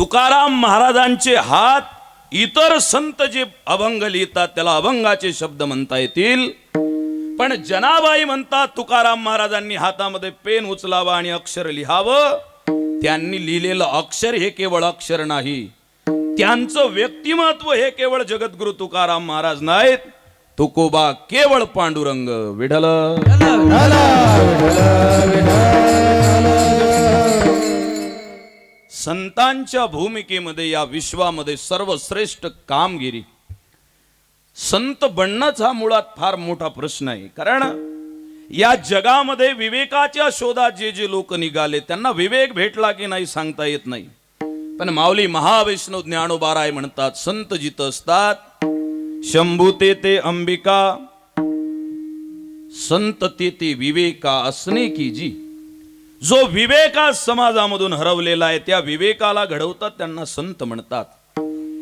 तुकाराम महाराजांचे हात इतर संत जे अभंग लिहितात त्याला अभंगाचे शब्द म्हणता येतील, पण जनाबाई म्हणतात तुकाराम महाराजांनी हातामध्ये पेन उचलावा आणि अक्षर लिहावं. त्यांनी लिहिलेलं अक्षर हे केवळ अक्षर नाही, त्यांचं व्यक्तिमत्व हे केवळ जगद्गुरु तुकाराम महाराज नाहीत. तुकोबा केवळ पांडुरंग विठ्ठल. संतांच्या भूमिकेमध्ये या विश्वामध्ये सर्वश्रेष्ठ कामगिरी. संत बनणंच हा मुळात फार मोठा प्रश्न आहे, कारण या जगामध्ये विवेकाच्या शोधात जे जे लोक निघाले त्यांना विवेक भेटला की नाही सांगता येत नाही. पण माऊली महावैष्णव ज्ञानोबाराय म्हणतात, संत जिथं असतात शंभू ते अंबिका, संत ते विवेका असणे की जी. जो विवेका समाजामधून हरवलेला आहे त्या विवेकाला घडवतात त्यांना संत म्हणतात.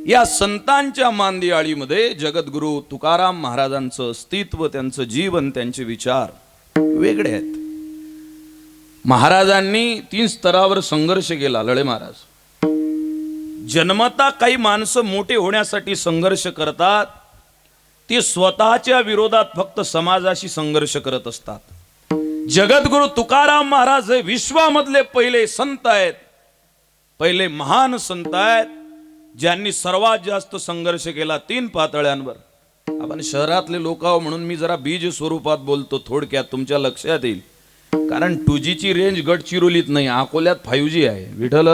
या संतांच्या मांदियाळीमध्ये जगद्गुरु तुकाराम महाराजांचं अस्तित्व, त्यांचं जीवन, त्यांचे विचार वेगळे आहेत. महाराजांनी 3 स्तरावर संघर्ष केला. लळे महाराज जन्मता काही माणसं मोठे होण्यासाठी संघर्ष करतात, ते स्वतःच्या विरोधात फक्त समाजाशी संघर्ष करत असतात. जगद्गुरु तुकाराम महाराज हे विश्वामधले पहिले संत आहेत, पहिले महान संत आहेत, ज्यांनी सर्वात जास्त संघर्ष केला 3 पातळ्यांवर. आपण शहरातले लोक आहो म्हणून मी जरा बीज स्वरूपात बोलतो, थोडक्यात तुमच्या लक्षात येईल. कारण 2G ची रेंज गडचिरोलीत नाही, अकोल्यात 5G आहे. विठ्ठल.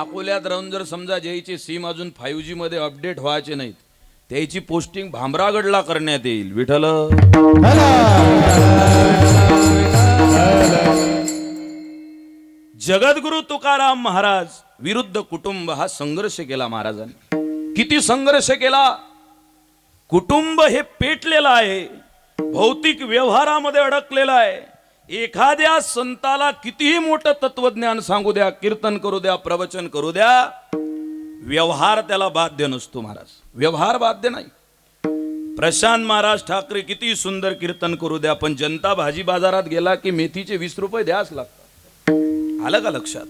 अकोल्यात राहून जर समजा ज्याचे सिम अजून 5G मध्ये अपडेट व्हायचे नाहीत, त्याची पोस्टिंग भामरागडला करण्यात येईल. विठ्ठल. जगद्गुरु तुकाराम महाराज विरुद्ध कुटुंब हा संघर्ष केला महाराजांनी. किती संघर्ष केला. कुटुंब हे पेटलेलं आहे, भौतिक व्यवहारामध्ये अडकलेलं आहे. एखाद्या संताला कितीही मोठं तत्वज्ञान सांगू द्या, कीर्तन करू द्या, प्रवचन करू द्या, व्यवहार त्याला बाध्य नसतो महाराज. व्यवहार बाध्य नाही. प्रशांत महाराज ठाकरे किती सुंदर कीर्तन करू द्या, पण जनता भाजी बाजारात गेला की मेथीचे 20 रुपये द्याच लागतात. आलं का लक्षात.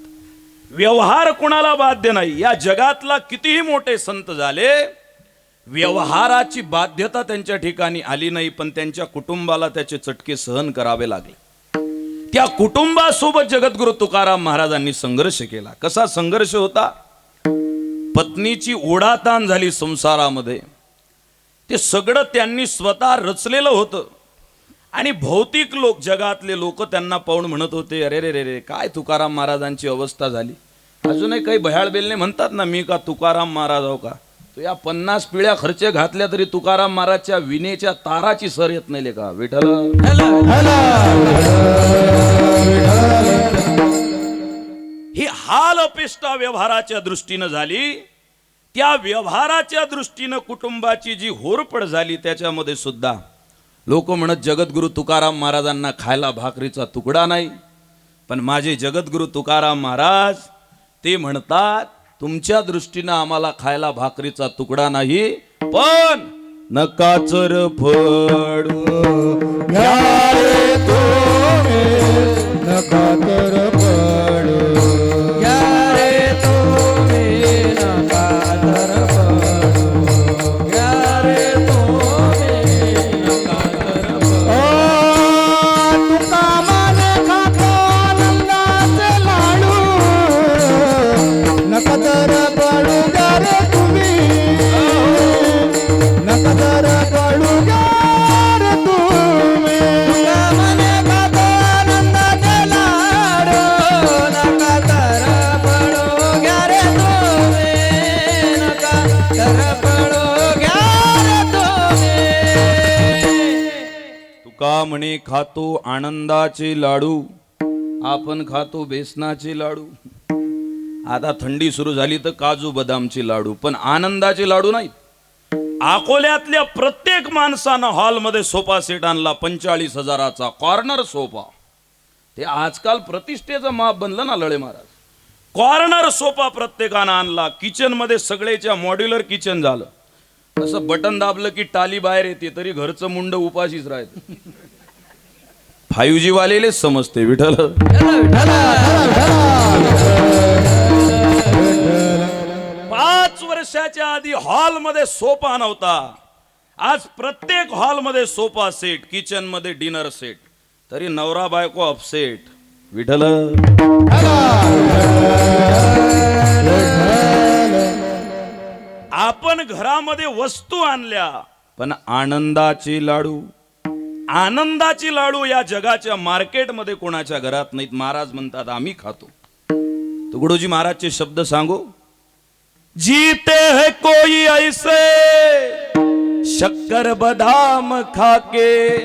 व्यवहार कोणाला बाध्य नाही. या जगातला कितीही मोठे संत झाले, व्यवहाराची बाध्यता त्यांच्या ठिकाणी आली नाही, पण त्यांच्या कुटुंबाला त्याचे चटके सहन करावे लागले. त्या कुटुंबासोबत जगद्गुरु तुकाराम महाराजांनी संघर्ष केला. कसा संघर्ष होता. पत्नीची ओढाताण झाली संसारामध्ये, ते सगळं त्यांनी स्वतः रचलेलं होतं. आणि भौतिक लोक, जगातले लोक त्यांना पाहून म्हणत होते, अरे रे रे रे काय तुकाराम महाराजांची अवस्था झाली. अजूनही काही बह्याळ बेलने म्हणतात ना, मी का तुकाराम महाराज हो का. तो या 50 पिढ्या खर्च घातल्या तरी तुकाराम महाराजच्या विनेच्या ताराची सर येत नाही का. विठ्ठल. ही हाल अपेष्टा व्यवहाराच्या दृष्टीनं झाली. त्या व्यवहाराच्या दृष्टीनं कुटुंबाची जी होरपड झाली, त्याच्यामध्ये सुद्धा लोक म्हणत जगद्गुरु तुकाराम महाराजांना खायला भाकरीचा तुकडा नाही. पण माझे जगद्गुरु तुकाराम महाराज ते म्हणतात, तुमच्या दृष्टीनं आम्हाला खायला भाकरीचा तुकडा नाही, पण नकाचर फड घ्या रे तुम्ही, नकाचर फड घ्या रे तुम्ही, नकाचर फड घ्या रे तुम्ही, नकाचर फड. तुका माने खातो आनंदाचे लाडू, नकाचर पडू द्या रे तुम्ही, नकाचर पडू द्या रे तुम्ही. तुका माने खातो आनंदाचे लाडू, नकाचर पडू घ्या रे तुम्ही, नकाचर पडू घ्या रे तुम्ही. तुका म्हणे खातो आनंदाचे लाडू, आपण खातो बेसनाचे लाडू. आता थंडी सुरू झाली तर काजू बदामचे लाडू, पण आनंदाचे लाडू नाहीत. अकोल्यातल्या प्रत्येक माणसानं हॉलमध्ये सोफा सेट आणला 45,000चा कॉर्नर सोफा. ते आजकाल प्रतिष्ठेचं माप बनलं ना लळे महाराज. कॉर्नर सोफा प्रत्येकानं आणला. किचन मध्ये सगळेच्या मॉड्युलर किचन झालं. असं बटन दाबलं की टाली बाहेर येते, तरी घरचं मुंड उपाशीच राहते. 5G वालेलेच समजते विठ्ठल. 5 वर्षाच्या आधी हॉलमध्ये सोफा नव्हता. आज प्रत्येक हॉलमध्ये सोफा सेट, किचन मध्ये डिनर सेट, तरी नवरा बायको अपसेट विठ्ठल. आपण घरामध्ये वस्तू आणल्या पण आनंदाची लाडू या जगाच्या मार्केटमध्ये कोणाच्या घरात नाहीत. महाराज म्हणतात आम्ही खातो. तुकडोजी महाराजचे शब्द सांगू. जीते है कोई ऐसे शक्कर बादाम खाके,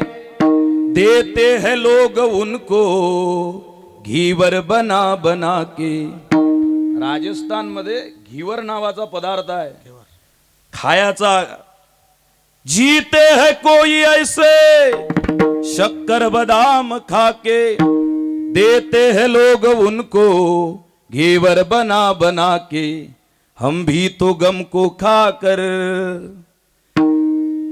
देते हैं लोग उनको घीवर बना बना के. राजस्थान मध्ये घीवर नावाचा पदार्थ आहे खायाचा. जीते है कोई ऐसे शक्कर बादाम खाके, देते हैं लोग उनको घेवर बना बना के. हम भी तो गम को खाकर.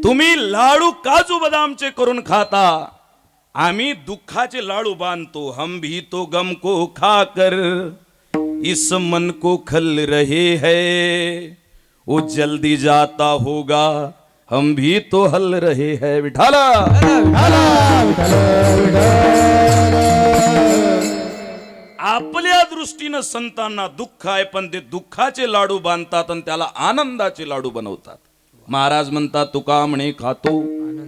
तुम्ही लाडू काजू बदामचे करून खाता, आम्ही दुःखाचे लाडू बांधतो. हम भी तो गम को खाकर इस मन को खल रहे हैं, वो जल्दी जाता होगा हम भी तो हल रहे हैं विठाला. आपल्या दृष्टीनं संतांना दुःख आहे, पण ते दुःखाचे लाडू बांधतात आणि त्याला आनंदाचे लाडू बनवतात. महाराज म्हणतात तुका म्हणे खातो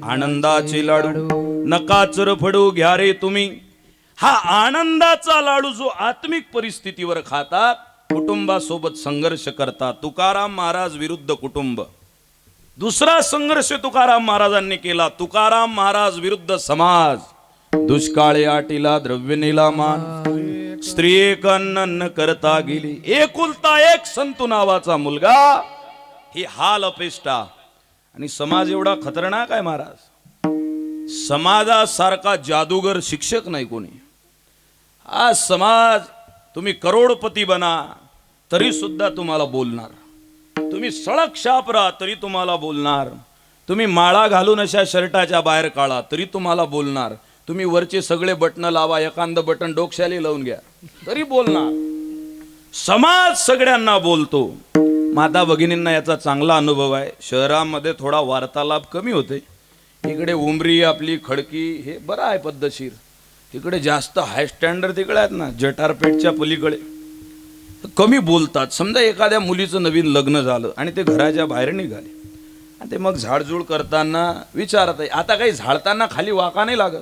आनंदाचे लाडू, नका चरफडू घ्या रे तुम्ही. हा आनंदाचा लाडू जो आत्मिक परिस्थितीवर खातात, कुटुंबासोबत संघर्ष करतात. तुकाराम महाराज विरुद्ध कुटुंब. दुसरा संघर्ष तुकाराम महाराजांनी केला. तुकाराम महाराज विरुद्ध समाज. दुष्काळी आटीला द्रव्य नेला मान, स्त्री एक अन्न करता गेली. एकुलता एक संतू नावाचा मुलगा, ही हाल अपेष्टा. आणि समाज एवढा खतरनाक आहे महाराज, समाजासारखा जादूगर शिक्षक नाही कोणी. आज समाज तुम्ही करोडपती बना तरी सुद्धा तुम्हाला बोलणार, तुम्ही सळक शाप राहा तरी तुम्हाला बोलणार, तुम्ही माळा घालून अशा शर्टाच्या बाहेर काढा तरी तुम्हाला बोलणार, तुम्ही वरचे सगळे बटन लावा, एखादं बटन डोक्याला लावून घ्या तरी बोलणार. समाज सगळ्यांना बोलतो. माता भगिनींना याचा चांगला अनुभव आहे. शहरामध्ये थोडा वार्तालाप कमी होते. इकडे उमरी आपली खडकी हे बरं आहे पद्धतशीर. तिकडे जास्त हाय स्टँडर्ड तिकडे आहेत ना, जटारपेठच्या पलीकडे कमी बोलतात. समजा एखाद्या मुलीचं नवीन लग्न झालं आणि ते घराच्या बाहेर निघाले आणि ते मग झाडझूड करताना विचारत आहे. आता काही झाडताना खाली वाका नाही लागत.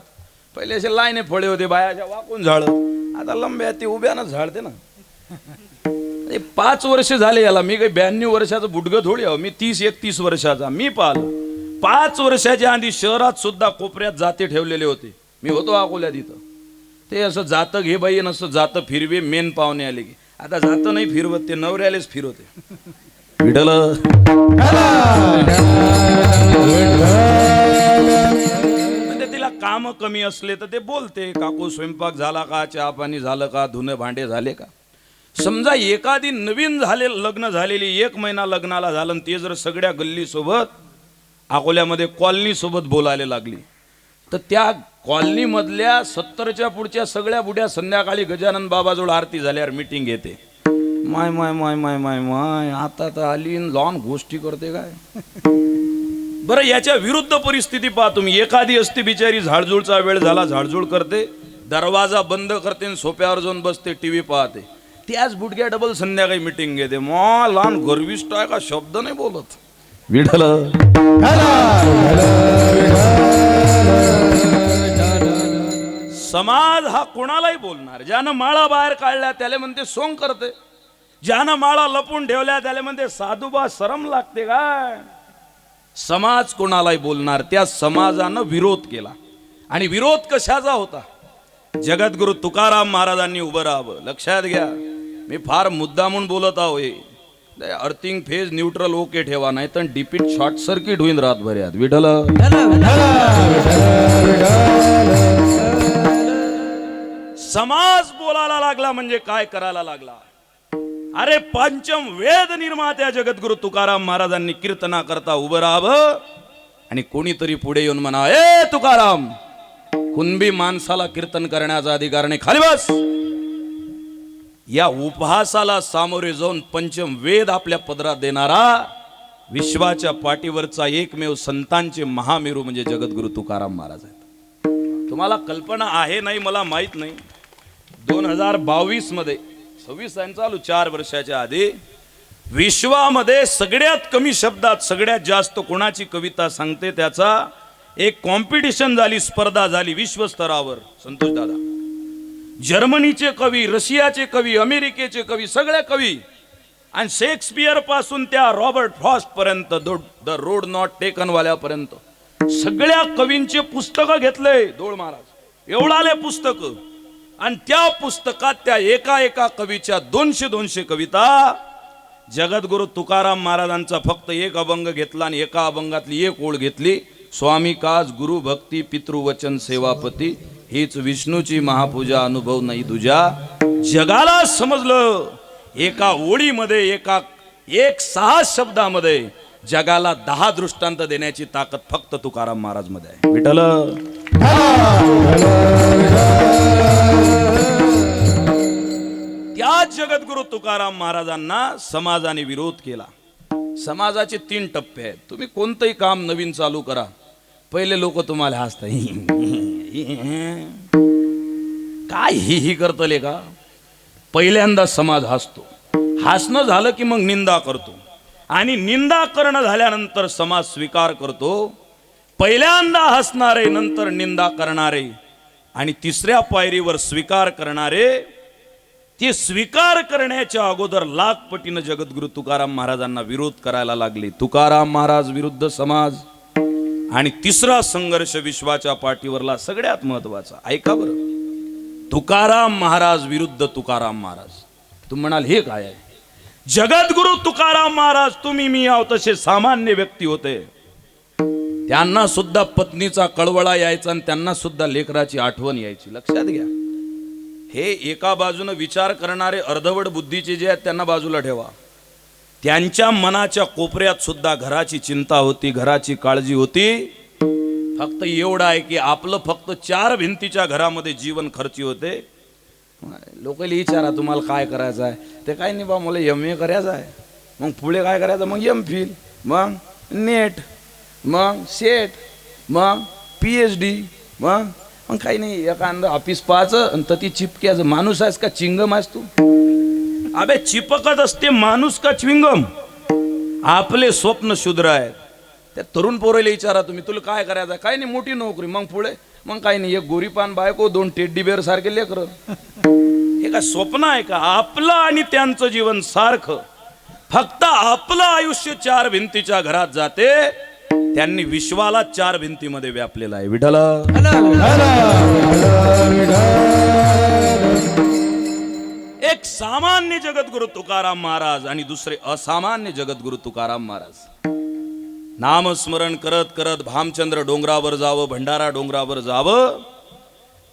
पहिले असे लाईने फळे होते बायाच्या वाकून झाड, आता लंब्या ते उभ्यानं झाडते ना. 5 वर्ष झाले याला. मी काही 92 वर्षाचं बुडगं थोडी आहो. मी 30-31 वर्षाचा. मी पाहिलं 5 वर्षाच्या आधी शहरात सुद्धा कोपऱ्यात जाते ठेवलेले होते. मी होतो अकोल्यात इथं. ते असं जातं घे बाई नसतं जातं फिरवे, मेन पाहुणे आले की. आता जातं नाही फिरवत, ते नवऱ्यालेच फिरवते. विठ्ठल. म्हणजे तिला काम कमी असले तर ते बोलते, काकू स्वयंपाक झाला का, चहा पाणी झालं का, धुणे भांडे झाले का. समजा एखादी नवीन लग्न झालेली 1 महिना लग्नाला झालं, ते जर सगळ्या गल्ली सोबत अकोल्यामध्ये कॉलनी सोबत बोलायला लागली, तर त्या कॉलनी मधल्या 70च्या पुढच्या सगळ्या बुड्या संध्याकाळी गजानन बाबाजवळ आरती झाल्यावर मीटिंग घेते. माय माय माय माय माय माय आता तर आली लॉन गोष्टी करते काय. बरं याच्या विरुद्ध परिस्थिती पहा तुम्ही. एखादी असते बिचारी झाडझूडचा वेळ झाला, झाडझूड करते, दरवाजा बंद करते, सोप्यावर जाऊन बसते, टीव्ही पाहते. त्याच बुडक्या डबल संध्याकाळी मीटिंग घेते. मग लहान गर्विष्ट आहे का शब्द नाही बोलत. विठ्ठल. समाज हा कोणालाही बोलणार. ज्यानं माळा बाहेर काढल्या त्याला म्हणते सोंग करते, ज्यानं माळा लपून ठेवल्या त्याला म्हणते साधुबा शरम लागते काय. समाज कोणालाही बोलणार. त्या समाजानं विरोध केला. आणि विरोध कशाचा होता. जगद्गुरु तुकाराम महाराजांनी उभं राहावं. लक्षात घ्या, मी फार मुद्दामून बोलत आहे. अर्थिंग फेज न्यूट्रल ओके ठेवा, नाही तर डीपीट शॉर्ट सर्किट होईल रातभरात. विठ्ठल. समाज बोलायला लागला म्हणजे काय करायला लागला. अरे पंचम वेद निर्मात्या जगद्गुरु तुकाराम महाराजांनी कीर्तना करता उभं राहावं आणि कोणीतरी पुढे येऊन म्हणा, ए तुकाराम कुणबी माणसाला कीर्तन करण्याचा अधिकार नाही. खाली बस. या उपहासाला सामोरे जाऊन पंचम वेद आपल्या पदरात देणारा विश्वाच्या पाठीवरचा एकमेव संतांचे महामेरू म्हणजे जगद्गुरु तुकाराम महाराज आहेत. तुम्हाला कल्पना आहे नाही मला माहित नाही. 2022 मध्ये 26 चालू 4 वर्षाच्या आधी विश्वामध्ये सगळ्यात कमी शब्दात सगळ्यात जास्त कोणाची कविता सांगते त्याचा एक कॉम्पिटिशन झाली, स्पर्धा झाली विश्वस्तरावर. संतोष दादा, जर्मनीचे कवी, रशियाचे कवी, अमेरिकेचे कवी, सगळे कवी आणि शेक्सपियर पासून त्या रॉबर्ट फ्रॉस्ट पर्यंत, द रोड नॉट टेकन वाल्यापर्यंत सगळ्या कवींचे पुस्तकं घेतले डोळ महाराज. एवढाले पुस्तक आणि त्या पुस्तकात त्या एका कवीच्या 200 कविता. जगद्गुरु तुकाराम महाराजांचा फक्त एक अभंग घेतला आणि एका अभंगातली एक ओळ घेतली. स्वामी काज गुरु भक्ती पितृवचन सेवापती हीच विष्णूची महापूजा अनुभव नाही तुझ्या. जगाला समजलं एका ओळीमध्ये एक 6 शब्दामध्ये जगाला 10 दृष्टांत देण्याची ताकद फक्त तुकाराम महाराज मध्ये आहे. विठ्ठल. त्या जगद्गुरु तुकाराम महाराजांना समाजाने विरोध केला. समाजाचे 3 टप्पे आहेत. तुम्ही कोणतंही काम नवीन चालू करा, पहिले लोक तुम्हाला हसतात, काय ही करतले का. पहिल्यांदा समाज हसतो, हसणं झालं की मग निंदा करतो आणि निंदा करणं झाल्यानंतर समाज स्वीकार करतो. पहिल्यांदा हसणारे, नंतर निंदा करणारे आणि तिसऱ्या पायरीवर स्वीकार करणारे. ते स्वीकार करण्याच्या अगोदर लाख पटीनं जगद्गुरु तुकाराम महाराजांना विरोध करायला लागले. तुकाराम महाराज विरुद्ध समाज. आणि तिसरा संघर्ष विश्वाच्या पाठीवरला सगळ्यात महत्वाचा. ऐका बरं, तुकाराम महाराज विरुद्ध तुकाराम महाराज. तुम्ही म्हणाल हे काय आहे. जगद्गुरु तुकाराम महाराज तुम्ही मी आहो तसे सामान्य व्यक्ती होते. त्यांना सुद्धा पत्नीचा कळवळा यायचा आणि त्यांना सुद्धा लेकराची आठवण यायची. लक्षात घ्या, हे एका बाजूने विचार करणारे अर्धवट बुद्धीचे जे आहेत त्यांना बाजूला ठेवा. त्यांच्या मनाच्या कोपऱ्यात सुद्धा घराची चिंता होती, घराची काळजी होती. फक्त एवढं आहे की आपलं फक्त 4 भिंतीच्या घरामध्ये जीवन खर्ची होते. लोकांना विचारा तुम्हाला काय करायचं आहे, ते काय नाही बा मला MA करायचं आहे. मग पुढे काय करायचं, मग MPhil, मग नेट, मग सेट, मग PhD, मग काही नाही एखादं ऑफिस पाहायचं आणि तर ती चिपक्याचं. माणूस आहेस का चिंगम आहेस तू. अबे चिपकत असते माणूस का च्विंगम. आपले स्वप्न शुद्र आहेत. त्या तरुण पोराला विचारा तुम्ही तुला काय करायचं, काय नाही मोठी नोकरी, मग पुढे मग काही नाही एक गोरीपान बायको, 2 टेडी बेअर सारखे लेकर. हे काय स्वप्न आहे का. आपलं आणि त्यांचं जीवन सारखं. फक्त आपलं आयुष्य 4 भिंतीच्या घरात जाते, त्यांनी विश्वाला 4 भिंतीमध्ये व्यापलेला आहे. विठ्ठल. एक सामान्य जगद्गुरु तुकाराम महाराज आणि दुसरे असामान्य जगद्गुरु तुकाराम महाराज. नामस्मरण करत करत भामचंद्र डोंगरावर जावं, भंडारा डोंगरावर जावं.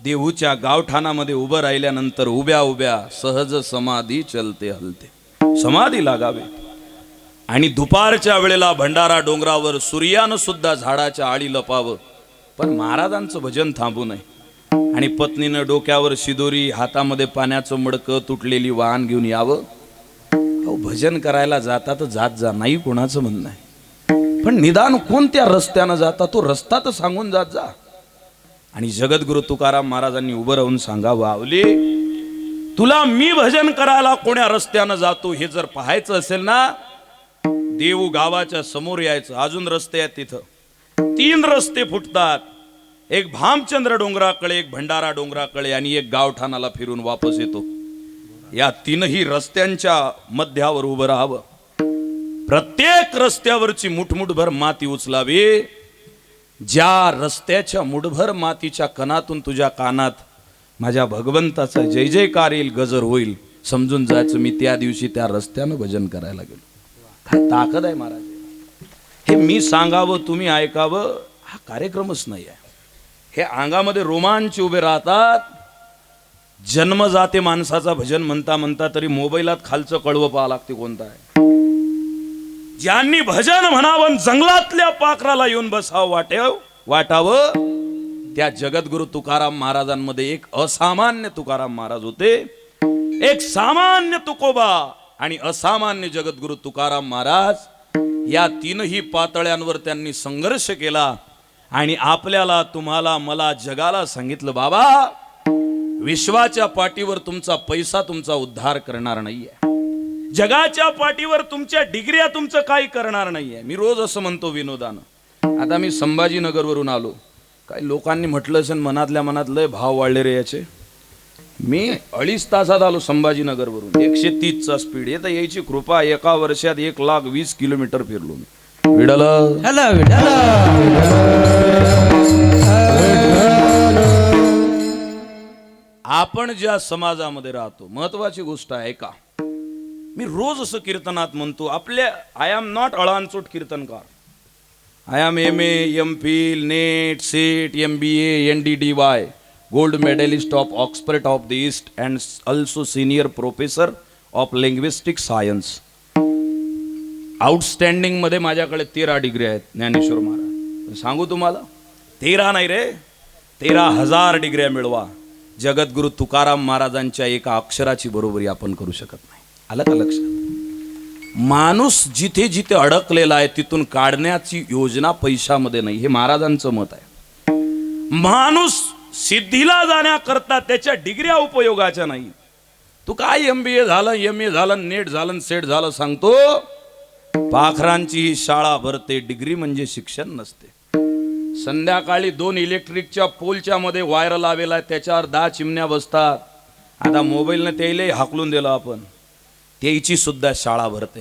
देहूच्या गावठाणामध्ये उभं राहिल्यानंतर उभ्या उभ्या सहज समाधी चलते हलते. समाधी लागावे. आणि दुपारच्या वेळेला भंडारा डोंगरावर सूर्यानं सुद्धा झाडाच्या आळी लपावं. पण महाराजांचं भजन थांबू नये. आणि पत्नीनं डोक्यावर शिदोरी, हातामध्ये पाण्याचं मडकं, तुटलेली वाहन घेऊन यावं. अहो भजन करायला जाता तर जात जा, नाही कोणाचं म्हणणं आहे. पण निदान कोणत्या रस्त्यानं जाता तो रस्ता तर सांगून जात जा. आणि जगद्गुरु तुकाराम महाराजांनी उभं राहून सांगावं, आवली तुला मी भजन करायला कोण्या रस्त्यानं जातो हे जर पाहायचं असेल ना, देऊ गावाच्या समोर यायचं. अजून रस्ते आहेत तिथं. 3 रस्ते फुटतात. एक भामचंद्र डोंगराकडे, एक भंडारा डोंगराकडे आणि एक गावठाणाला फिरून वापस येतो. या 3ही रस्त्यांच्या मध्यावर उभं राहावं. प्रत्येक रस्त्यावरची मुठमुठभर माती उचलावी. ज्या रस्त्याच्या मुठभर मातीच्या कणातून तुझ्या कानात माझ्या भगवंताचा जय जयकार येईल, गजर होईल, समजून जायचं मी त्या दिवशी त्या रस्त्यानं भजन करायला गेलो. काय ताकद आहे महाराज. हे मी सांगावं तुम्ही ऐकावं हा कार्यक्रमच नाही आहे. हे अंगामध्ये रोमांच उभे राहतात. जन्म जाते माणसाचा भजन म्हणता म्हणता तरी मोबाईलात खालचं कळवं पाहा लागते कोणता आहे. ज्यांनी भजन म्हणावं जंगलातल्या पाखराला येऊन बसावं वाटावं त्या जगद्गुरु तुकाराम महाराजांमध्ये एक असामान्य तुकाराम महाराज होते, एक सामान्य तुकोबा आणि असामान्य जगद्गुरु तुकाराम महाराज या तीनही पातळ्यांवर त्यांनी संघर्ष केला आणि आपल्याला, तुम्हाला, मला, जगाला सांगितलं, बाबा विश्वाच्या पाठीवर तुमचा पैसा तुमचा उद्धार करणार नाहीये, जगाच्या पाठीवर तुमच्या डिग्र्या तुमचं काही करणार नाहीये. मी रोज असं म्हणतो विनोदानं. आता मी संभाजीनगरवरून आलो, काही लोकांनी म्हटलं असेल मनातल्या मनात लय भाव वाढले रे याचे. मी 2.5 तासात आलो संभाजीनगरवरून, 130चा स्पीड. येतं यायची कृपा, एका वर्षात 120 किलोमीटर फिरलो मी. विडल आपण ज्या समाजामध्ये राहतो, महत्वाची गोष्ट आहे का, मी रोज असं कीर्तनात म्हणतो, आपल्या आय एम नॉट अळांचोट कीर्तनकार. I am MA, MPhil, NET, SET, MBA, NDDY, gold medalist of Oxford of the East and also senior professor of linguistic science. Outstanding मध्ये माझ्याकडे 13 डिग्री आहेत ज्ञानेश्वर महाराज. सांगू तुम्हाला, 13 नाही रे, 13,000 डिग्र्या मिळवा, जगद्गुरु तुकाराम महाराजांच्या एका अक्षराची बरोबरी आपण करू शकत नाही. आलं का लक्षात? माणूस जिथे जिथे अडकलेला आहे तिथून काढण्याची योजना पैशामध्ये नाही, हे महाराजांचं मत आहे. माणूस सिद्धीला जाण्याकरता त्याच्या डिग्र्या उपयोगाच्या नाही. तू काय MBA झालं, MA झालं, नेट झालं, सेट झालं सांगतो, पाखरांची ही शाळा भरते, डिग्री म्हणजे शिक्षण नसते. संध्याकाळी 2 इलेक्ट्रिकच्या पोलच्या मध्ये वायर लावेला आहे, त्याच्यावर 10 चिमण्या बसतात. आता मोबाईलने त्याला हाकलून दिलं आपण, त्याची सुद्धा शाळा भरते.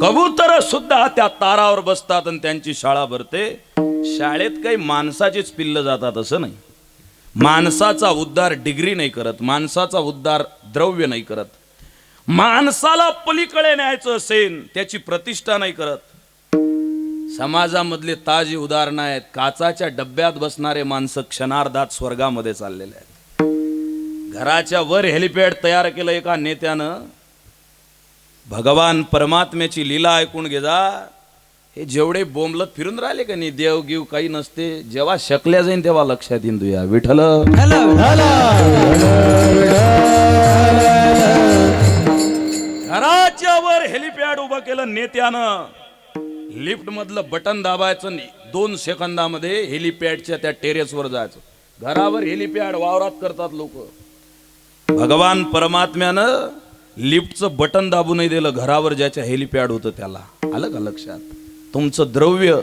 कबूतर सुद्धा त्या तारावर बसतात आणि त्यांची शाळा भरते. शाळेत काही माणसाचीच पिल्ल जातात असं नाही. माणसाचा उद्धार डिग्री नाही करत, माणसाचा उद्धार द्रव्य नाही करत. माणसाला पलीकडे न्यायचं असेल त्याची प्रतिष्ठा नाही करत. समाजामधले ताजी उदाहरणं आहेत, काचाच्या डब्यात बसणारे माणसं क्षणार्धात स्वर्गामध्ये चाललेले आहेत. घराच्या वर हेलिपॅड तयार केलं एका नेत्यानं. भगवान परमात्म्याची लीला ऐकून घे जा. हे जेवढे बोंबलत फिरून राहिले का नाही, देव गिव काही नसते, जेव्हा शकल्या जाईन तेव्हा लक्षात येईन तुया. विठ्ठल घराच्या वर हेलिपॅड उभं केलं नेत्यानं. लिफ्ट मधलं बटन दाबायचं, 2 सेकंदामध्ये हेलिपॅडच्या त्या टेरेसवर जायचं. घरावर हेलिपॅड वावरात करतात लोक. भगवान परमात्म्यानं लिफ्टचं बटन दाबू नाही दिलं, घरावर ज्याच्या हेलिपॅड होतं त्याला. आलं का लक्षात? तुमचं द्रव्य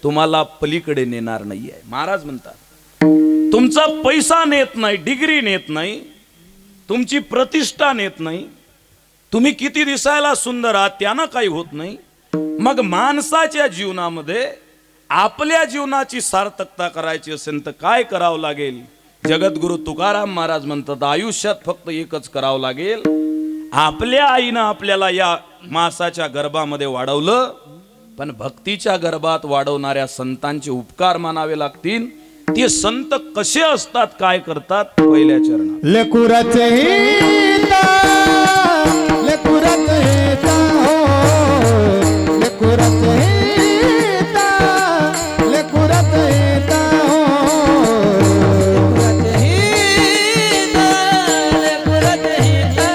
तुम्हाला पलीकडे नेणार नाहीये. महाराज म्हणतात तुमचा पैसा नेत नाही, डिग्री नेत नाही, तुमची प्रतिष्ठा नेत नाही, तुम्ही किती दिसायला सुंदर आहात त्यानं काही होत नाही. मग माणसाच्या जीवनामध्ये आपल्या जीवनाची सार्थकता करायची असेल तर काय करावं लागेल? जगद्गुरु तुकाराम महाराज म्हणतात आयुष्यात फक्त एकच करावं लागेल. आपल्या आईनं आपल्याला या मासाच्या गर्भामध्ये वाढवलं, पण भक्तीच्या गर्भात वाढवणाऱ्या संतांचे उपकार मानावे लागतील. ते संत कसे असतात, काय करतात? पहिल्या चरणात लेकुराचे हिता, लेकुराचे हिता हो, लेकुराचे हिता, लेकुराचे हिता हो, लेकुराचे हिता, लेकुराचे हिता,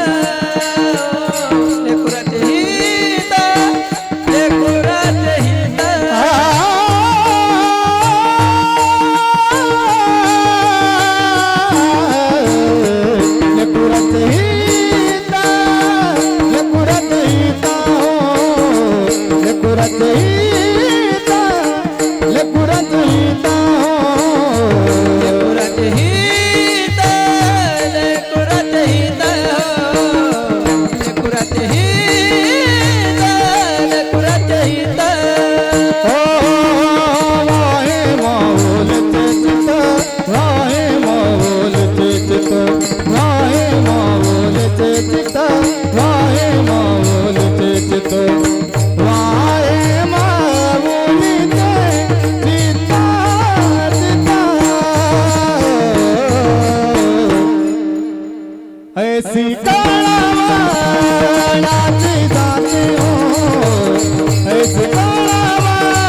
लेकुराचे हिता, लेकुराचे हिता. ऐसी काळावाची जाते हो, ऐसी काळावाची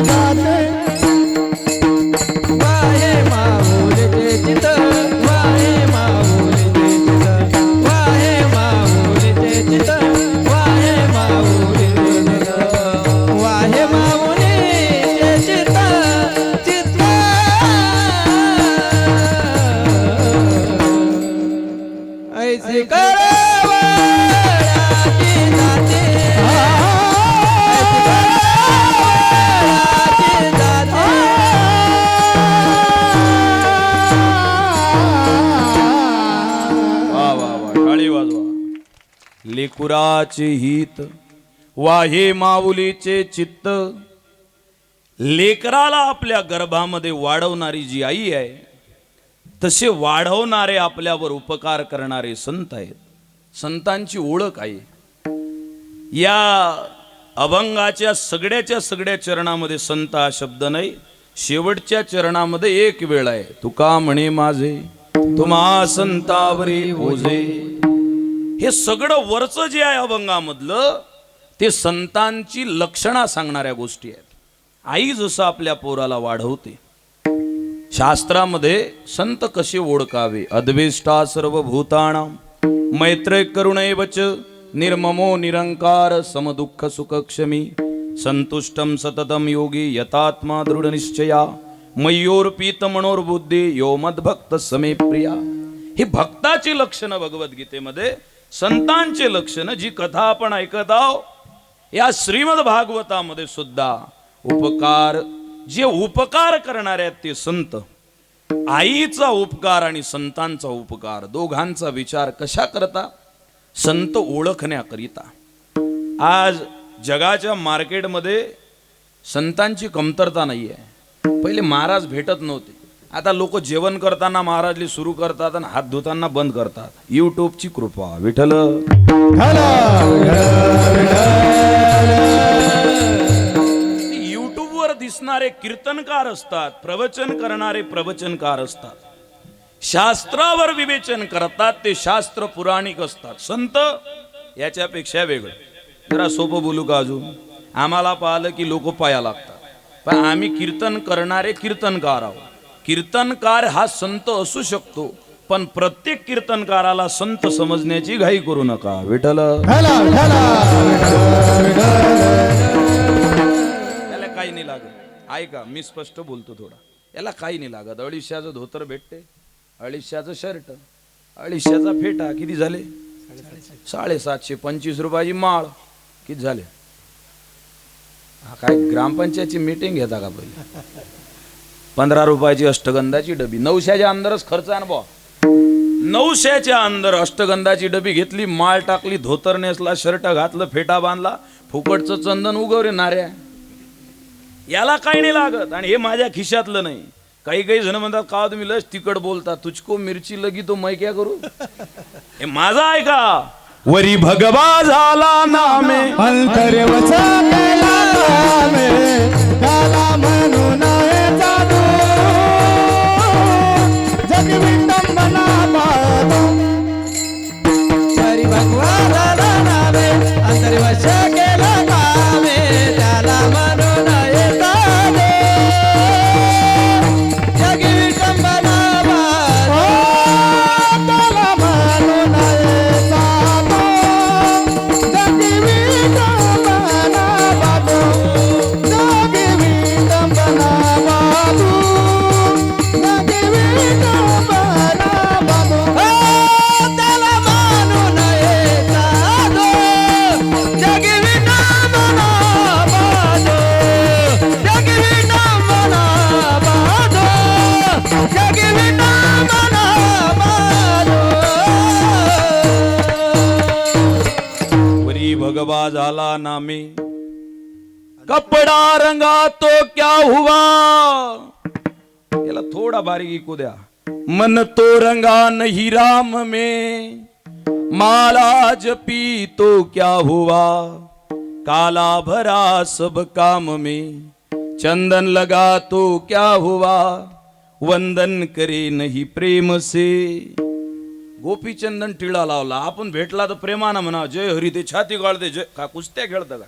जाते. ऐसी कळवळाची जाते ऐसी कळवळाची जाते वा वा वा टाळी वाजवा. लेकुराचे हित वाहे माऊलीचे चित्त. लेकराला आपल्या गर्भामध्ये वाढवणारी जी आई आहे तसे वाढवणारे आपल्यावर उपकार करणारे संत आहेत. संतांची ओळख आहे. या अभंगाच्या सगळ्या चरणामध्ये संत हा शब्द नाही, शेवटच्या चरणामध्ये एक वेळ आहे. तुका म्हणे माझे तुम्हा संतावरी ओझे. हे सगळं वरचं जे आहे अभंगामधलं ते संतांची लक्षणा सांगणाऱ्या गोष्टी आहेत. आई जसं आपल्या पोराला वाढवते, शास्त्रामध्ये संत कसे ओळखावे. अद्वेष्टा सर्वभूतानां मैत्रे करुणैवच निर्ममो निरंकार समदुःख सुखक्षमी संतुष्टम सततम योगी यतात्मा दृढ निश्चया मय्योर्पीत मनोर्बुद्धी यो मद्भक्त समे प्रिया. ही भक्ताची लक्षणं भगवद्गीतेमध्ये, संतांचे लक्षणं जी कथा आपण ऐकत आहोत या श्रीमद भागवतामध्ये सुद्धा उपकार, जे उपकार करणारे आहेत ते संत. आईचा उपकार आणि संतांचा उपकार दोघांचा विचार कशा करता? संत ओळखण्याकरिता. आज जगाच्या मार्केटमध्ये संतांची कमतरता नाही आहे. पहिले महाराज भेटत नव्हते, आता लोक जेवण करताना महाराजली सुरू करतात आणि हात धुताना बंद करतात. युट्यूबची कृपा. विठ्ठल युट्यूबवर दिसणारे कीर्तनकार असतात, प्रवचन करणारे प्रवचनकार असतात, शास्त्रावर विवेचन करतात ते शास्त्र पुराणिक असतात. संत याच्यापेक्षा वेगळं. जरा सोपं बोलू का अजून? आम्हाला पाहिलं की लोक पाया लागतात, पण आम्ही कीर्तन करणारे कीर्तनकार आहोत. कीर्तनकार हा संत असू शकतो, पण प्रत्येक कीर्तनकाराला संत समजण्याची घाई करू नका. विठ्ठल याला काही नाही लागत. ऐका, मी स्पष्ट बोलतो थोडा. याला काही नाही लागत. 250चं धोतर भेटते, 250चं शर्ट, 250चा फेटा. किती झाले? 750. 25 रुपयाची माळ. किती झाले? हा काय ग्रामपंचायतची मीटिंग घेता का पहिले? 15 रुपयाची अष्टगंधाची डबी. 900च्या अंदरच खर्च आहे ना बा. 900च्या अंदर अष्टगंधाची डबी घेतली, माळ टाकली, धोतर नेसला, शर्ट घातलं, फेटा बांधला, फुकटचं चंदन उगवरे नाऱ्या. याला काही नाही लागत. आणि हे माझ्या खिशातलं नाही. काही काही जण म्हणतात का तुम्ही लस तिकट बोलता, तुझको मिरची लगी तो मैं क्या करू. हे माझा ऐका. वरी भगवा झाला नामे अंतरे वचा केला नामे त्याला म्हणून जादू जग विटंबना पाहतो. वरी भगवा झाला नामे अंतरे वचा केला नामे त्याला म्हणून जादू जग विटंबना पाहतो. त्याला म्हणून भगवा झाला नामे कपडा रंगा तो क्या हुआ. याला थोडा बारीक ऐकू द्या. मन तो रंगा नहीं राम में माला जपी तो क्या हुआ. काला भरा सब काम में चंदन लगा तो क्या हुआ. वंदन करे नहीं प्रेम से. गोपीचंदन टिळा लावला, आपण भेटला तर प्रेमानं म्हणा जय हरी. ते छाती गाळते जय का कुस्त्या खेळतं का.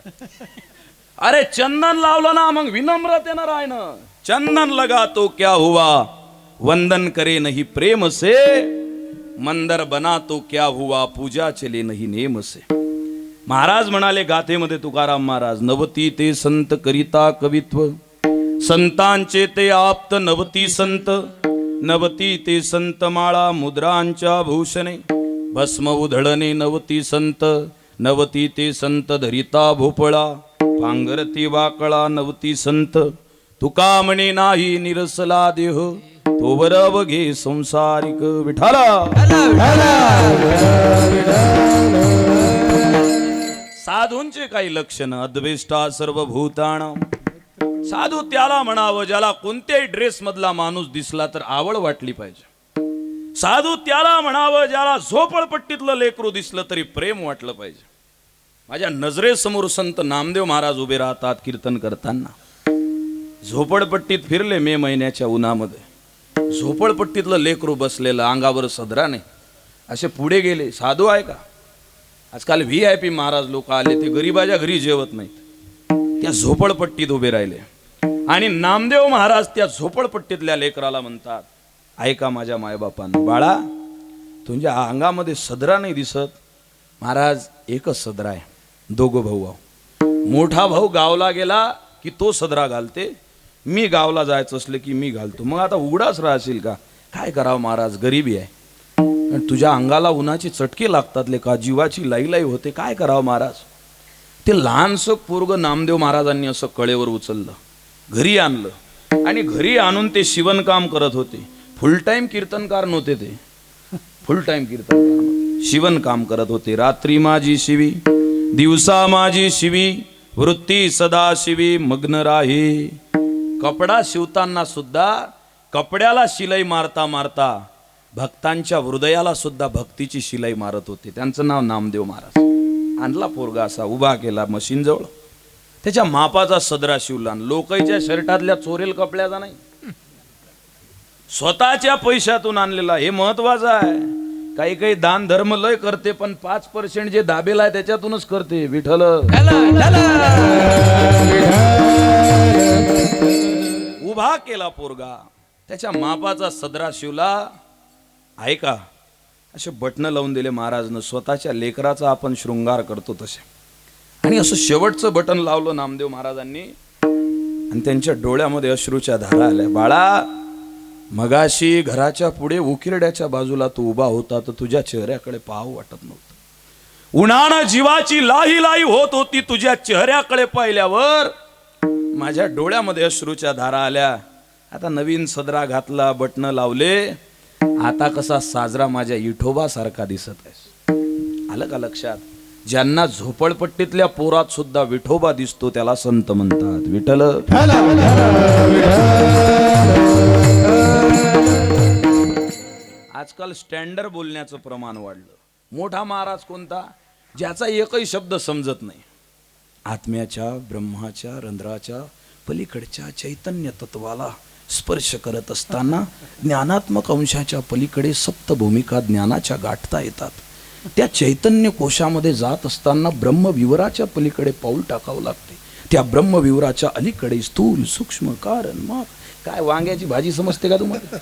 अरे चंदन लावलं ना मग विनम्रतेनं राहणं. चंदन लगा तो क्या हुआ. वंदन करे नहीं प्रेम से. मंदर बना तो क्या हुआ. पूजा चले नहीं नेम से. महाराज म्हणाले गाथेमध्ये तुकाराम महाराज, नवती ते संत करिता कवित्व, संतांचे ते आप्त नवती संत, नवती ते संत माळा मुद्रांच्या भूषणे, भस्म उधळणे नवती संत, नवती ते संत धरिता भोपळा, पांघरती वाकळा नवती संत, तुका म्हणे नाही निरसला देह, तोवर बघे संसारिक विठाला. साधूंचे काही लक्षण, अद्वेष्टा सर्वभूतानां. साधू त्याला म्हणावं ज्याला कोणत्याही ड्रेस मधला माणूस दिसला तर आवड वाटली पाहिजे. साधू त्याला म्हणावं ज्याला झोपडपट्टीतलं लेकरू दिसलं तरी प्रेम वाटलं पाहिजे. माझ्या नजरेसमोर संत नामदेव महाराज उभे राहतात कीर्तन करताना. झोपडपट्टीत फिरले मे महिन्याच्या उन्हामध्ये. झोपडपट्टीतलं लेकरू बसलेलं, अंगावर सदराने, असे पुढे गेले. साधू आहे का? आजकाल VIP महाराज लोक आले, ते गरीबाच्या घरी जेवत नाहीत, त्या झोपडपट्टीत उभे राहिले. आणि नामदेव महाराज त्या झोपडपट्टीतल्या लेकराला म्हणतात, ऐका माझ्या मायबापांना, बाळा तुझ्या अंगामध्ये सदरा नाही दिसत. महाराज एकच सदरा आहे, दोघं भाऊ आहो. मोठा भाऊ गावला गेला की तो सदरा घालते, मी गावला जायचं असलं की मी घालतो. मग आता उघडाच राहशील का? काय करावं महाराज, गरिबी आहे. तुझ्या अंगाला उन्हाचे चटके लागतात लेका, जीवाची लाई होते, काय करावं महाराज. ते लहानसं पोरग नामदेव महाराजांनी असं कळेवर उचललं, घरी आणलं आणि घरी आणून ते शिवणकाम करत होते. फुल टाइम कीर्तनकार नव्हते ते, फुल टाइम कीर्तनकार, शिवणकाम करत होते. रात्री माझी शिवी, दिवसा माझी शिवी, वृत्ती सदा शिवी मग्न राही. कपडा शिवताना सुद्धा कपड्याला शिलाई मारता मारता भक्तांच्या हृदयाला सुद्धा भक्तीची शिलाई मारत होते. त्यांचं नाव नामदेव महाराज. आणला पोरगा असा उभा केला मशीन जवळ, त्याच्या मापाचा सदरा शिवला. लोकांच्या शर्टातल्या चोरेल कपड्याचा नाही, स्वतःच्या पैशातून आणलेला. हे महत्वाचं आहे. काही काही दान धर्म लय करते, पण 5% जे दाबेला आहे त्याच्यातूनच करते. विठ्ठल उभा केला पोरगा, त्याच्या मापाचा सदरा शिवला. ऐका, असे बटणं लावून दिले महाराजनं. स्वतःच्या लेकराचा आपण शृंगार करतो तसे. आणि असं शेवटचं बटन लावलं नामदेव महाराजांनी आणि त्यांच्या डोळ्यामध्ये अश्रूच्या धारा आल्या. बाळा, मगाशी घराच्या पुढे उकिरड्याच्या बाजूला तू उभा होता तर तुझ्या चेहऱ्याकडे पाहावं वाटत नव्हतं. उन्हानं जीवाची लाही लाही होत होती. तुझ्या चेहऱ्याकडे पाहिल्यावर माझ्या डोळ्यामध्ये अश्रूच्या धारा आल्या. आता नवीन सदरा घातला, बटणं लावले, आता कसा साजरा माझ्या विठोबा सारखा दिसत आहे. आलं का लक्षात? ज्यांना झोपडपट्टीतल्या पोरात सुद्धा विठोबा दिसतो त्याला संत म्हणतात. विठ्ठल आजकाल स्टँडर्ड बोलण्याचं प्रमाण वाढलं. मोठा महाराज कोणता? ज्याचा एकही शब्द समजत नाही. आत्म्याच्या, ब्रह्माच्या, रंध्राच्या पलीकडच्या चैतन्य तत्वाला स्पर्श करत असताना ज्ञानात्मक अंशाच्या पलीकडे सप्तभूमिका ज्ञानाच्या गाठता येतात. त्या चैतन्य कोशामध्ये जात असताना ब्रह्मविवराच्या पलीकडे पाऊल टाकावं लागते. त्या ब्रह्मविवराच्या अलीकडे स्थूल सूक्ष्म कारण मग काय वांग्याची भाजी समजते का तुम्हाला?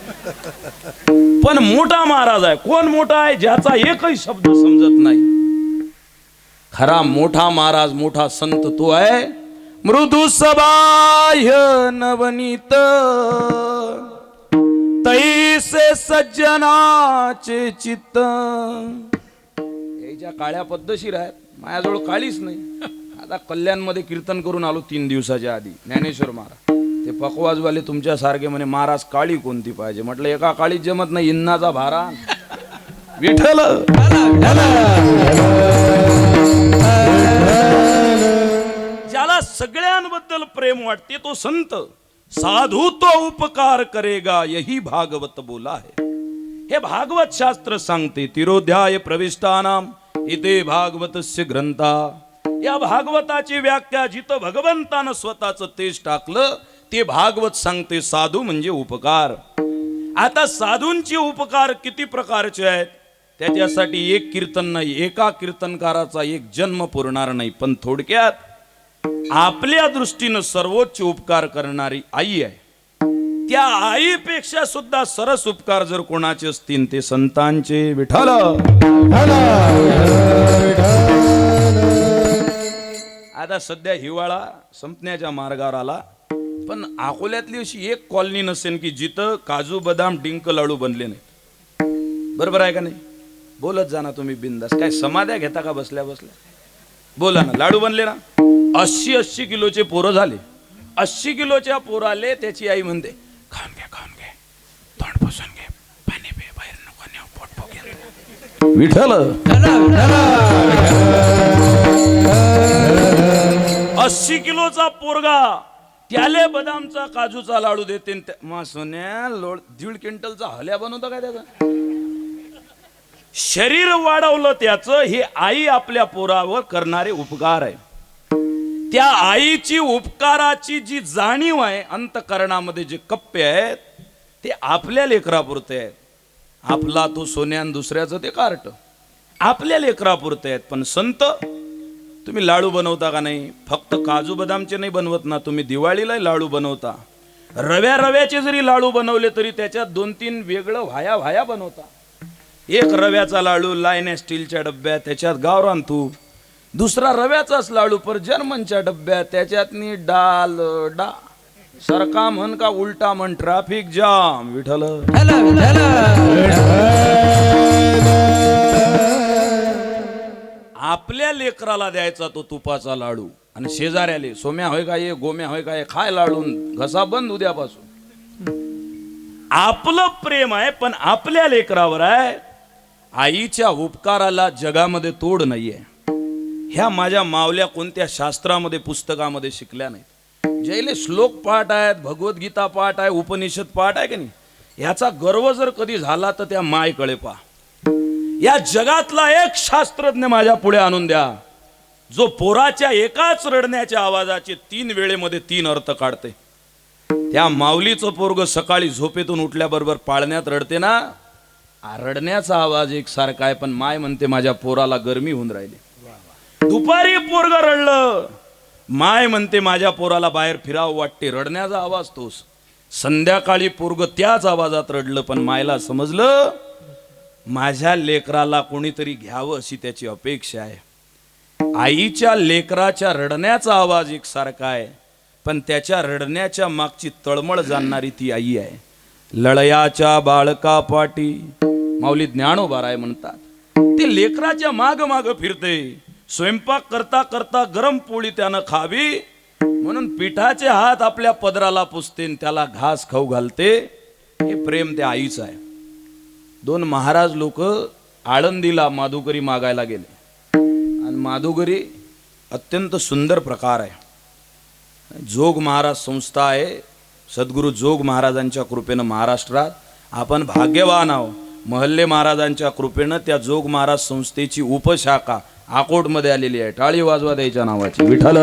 पण मोठा महाराज आहे. कोण मोठा आहे? ज्याचा एकही शब्द समजत नाही. खरा मोठा महाराज, मोठा संत तो आहे मृदु सबाह्य नवनीत, तैसे सज्जनाचे चित्त. याच्या काळ्या पद्धतशीर आहेत, माझ्याजवळ काळीच नाही. आता कल्याणमध्ये कीर्तन करून आलो 3 दिवसाच्या आधी. ज्ञानेश्वर महाराज ते पकवाजवाले तुमच्या सारखे म्हणे महाराज काळी कोणती पाहिजे. म्हटलं एका काळीत जमत नाही, इन्नाचा भारा. विठ्ठल ज्याला सगळ्यांबद्दल प्रेम वाटते तो संत. साधू तो उपकार करेगा यही भागवत बोला है. हे भागवत शास्त्र सांगते. तिरोध्याय प्रविष्टानाम इते भागवतस्य ग्रंथा. या भागवताची व्याख्या जिथं भगवंतानं स्वतःच तेज टाकलं ते भागवत सांगते. साधू म्हणजे उपकार. आता साधूंचे उपकार किती प्रकारचे आहेत त्याच्यासाठी एक कीर्तन नाही, एका कीर्तनकाराचा एक जन्म पुरणार नाही. पण थोडक्यात आपल्या दृष्टीनं सर्वोच्च उपकार करणारी आई आहे. त्या आईपेक्षा सुद्धा सरस उपकार जर कोणाचे असतील ते संतांचे. विठ्ठल आता सध्या हिवाळा संपण्याच्या मार्गावर आला, पण अकोल्यातली अशी एक कॉलनी नसेल की जिथं काजू बदाम डिंक लाडू बनले नाही. बरोबर आहे का नाही? बोलत जा ना तुम्ही बिंदास. काय समाध्या घेता का बसल्या बसल्या? बोला ना. लाडू बनले ना. 80 किलोचे पोरं झाले. 80 किलोच्या पोराले त्याची आई म्हणते खाऊन घे तोंड पुसून घे, पाणी पे, बाहेर नको नेऊ, पोट फुगेल. विठ्ठल 80 किलोचा पोरगा त्याले बदामचा काजूचा लाडू देते. मा सोन्या 1.5 क्विंटलचा हल्या बनवता काय त्याचा? शरीर वाढवलं त्याचं. हे आई आपल्या पोरावर करणारे उपकार आहे. त्या आईची उपकाराची जी जाणीव आहे अंतकरणामध्ये, जे कप्पे आहेत ते आपल्या लेकरापुरते आहेत. आपला तो सोन्यान दुसऱ्याचं ते कार्ट आपल्या लेकरापुरते आहेत. पण संत, तुम्ही लाडू बनवता का नाही? फक्त काजू बदामचे नाही बनवत ना, तुम्ही दिवाळीला लाडू बनवता. रव्याचे जरी लाडू बनवले तरी त्याच्यात 2-3 वेगळं व्हाया बनवता. एक रव्याचा लाडू लाईन स्टीलच्या डब्यात, त्याच्यात गावरान तूप. दुसरा रव्याचाच लाडू पर जर्मनच्या डब्यात, त्याच्यात डाल डा. सरका म्हण का उलटा म्हण, ट्रॅफिक जाम. विठ्ठल आपल्या लेकराला द्यायचा तो तुपाचा लाडू, आणि शेजाऱ्याले सोम्या होय का ये, गोम्या होय का ये, खाय लाडून घसा बंद उद्यापासून. आपलं प्रेम आहे पण आपल्या लेकरावर आहे. आईच्या उपकाराला जगामध्ये तोड नाहीये. ह्या माझ्या मावल्या कोणत्या शास्त्रामध्ये पुस्तकामध्ये शिकल्या नाहीत. जैले श्लोक पाठ आहेत, भगवद्गीता पाठ आहे, उपनिषद पाठ आहे की नाही, ह्याचा गर्व जर कधी झाला तर त्या मायकडे पहा. या जगातला एक शास्त्रज्ञ माझ्या पुढे आणून द्या जो पोराच्या एकाच रडण्याच्या आवाजाचे 3 वेळेमध्ये 3 अर्थ काढते. त्या माऊलीचं पोरग सकाळी झोपेतून उठल्याबरोबर पाळण्यात रडते ना, रडण्याचा आवाज एक सारखा आहे, पण माय म्हणते माझ्या पोराला गरमी होऊन राहिली. दुपारी पोरग रडलं, माय म्हणते माझ्या पोराला बाहेर फिरावं वाटते, रडण्याचा आवाज तोच. संध्याकाळी पोरग त्याच आवाजात रडलं, पण मायला समजलं माझ्या लेकराला कोणीतरी घ्यावं अशी त्याची अपेक्षा आहे. आईच्या लेकराच्या रडण्याचा आवाज एक सारखा आहे, पण त्याच्या रडण्याच्या मागची तळमळ जाणणारी ती आई आहे. लळयाच्या बाळका पाटी माऊली ज्ञानोबाराय म्हणतात. ते लेकराच्या माग फिरते. स्वयंपाक करता करता गरम पोळी त्यानं खावी म्हणून पिठाचे हात आपल्या पदराला पुसते, त्याला घास खाऊ घालते. हे प्रेम त्या आईचं आहे. 2 महाराज लोक आळंदीला माधुकरी मागायला गेले, आणि माधुकरी अत्यंत सुंदर प्रकार आहे. जोग महाराज संस्था आहे. सद्गुरू जोग महाराजांच्या कृपेनं महाराष्ट्रात आपण भाग्यवान आहोत. महल्ले महाराजांच्या कृपेनं त्या जोग महाराज संस्थेची उपशाखा अकोटमध्ये आलेली आहे. टाळी वाजवा द्यायच्या नावाची. विठ्ठल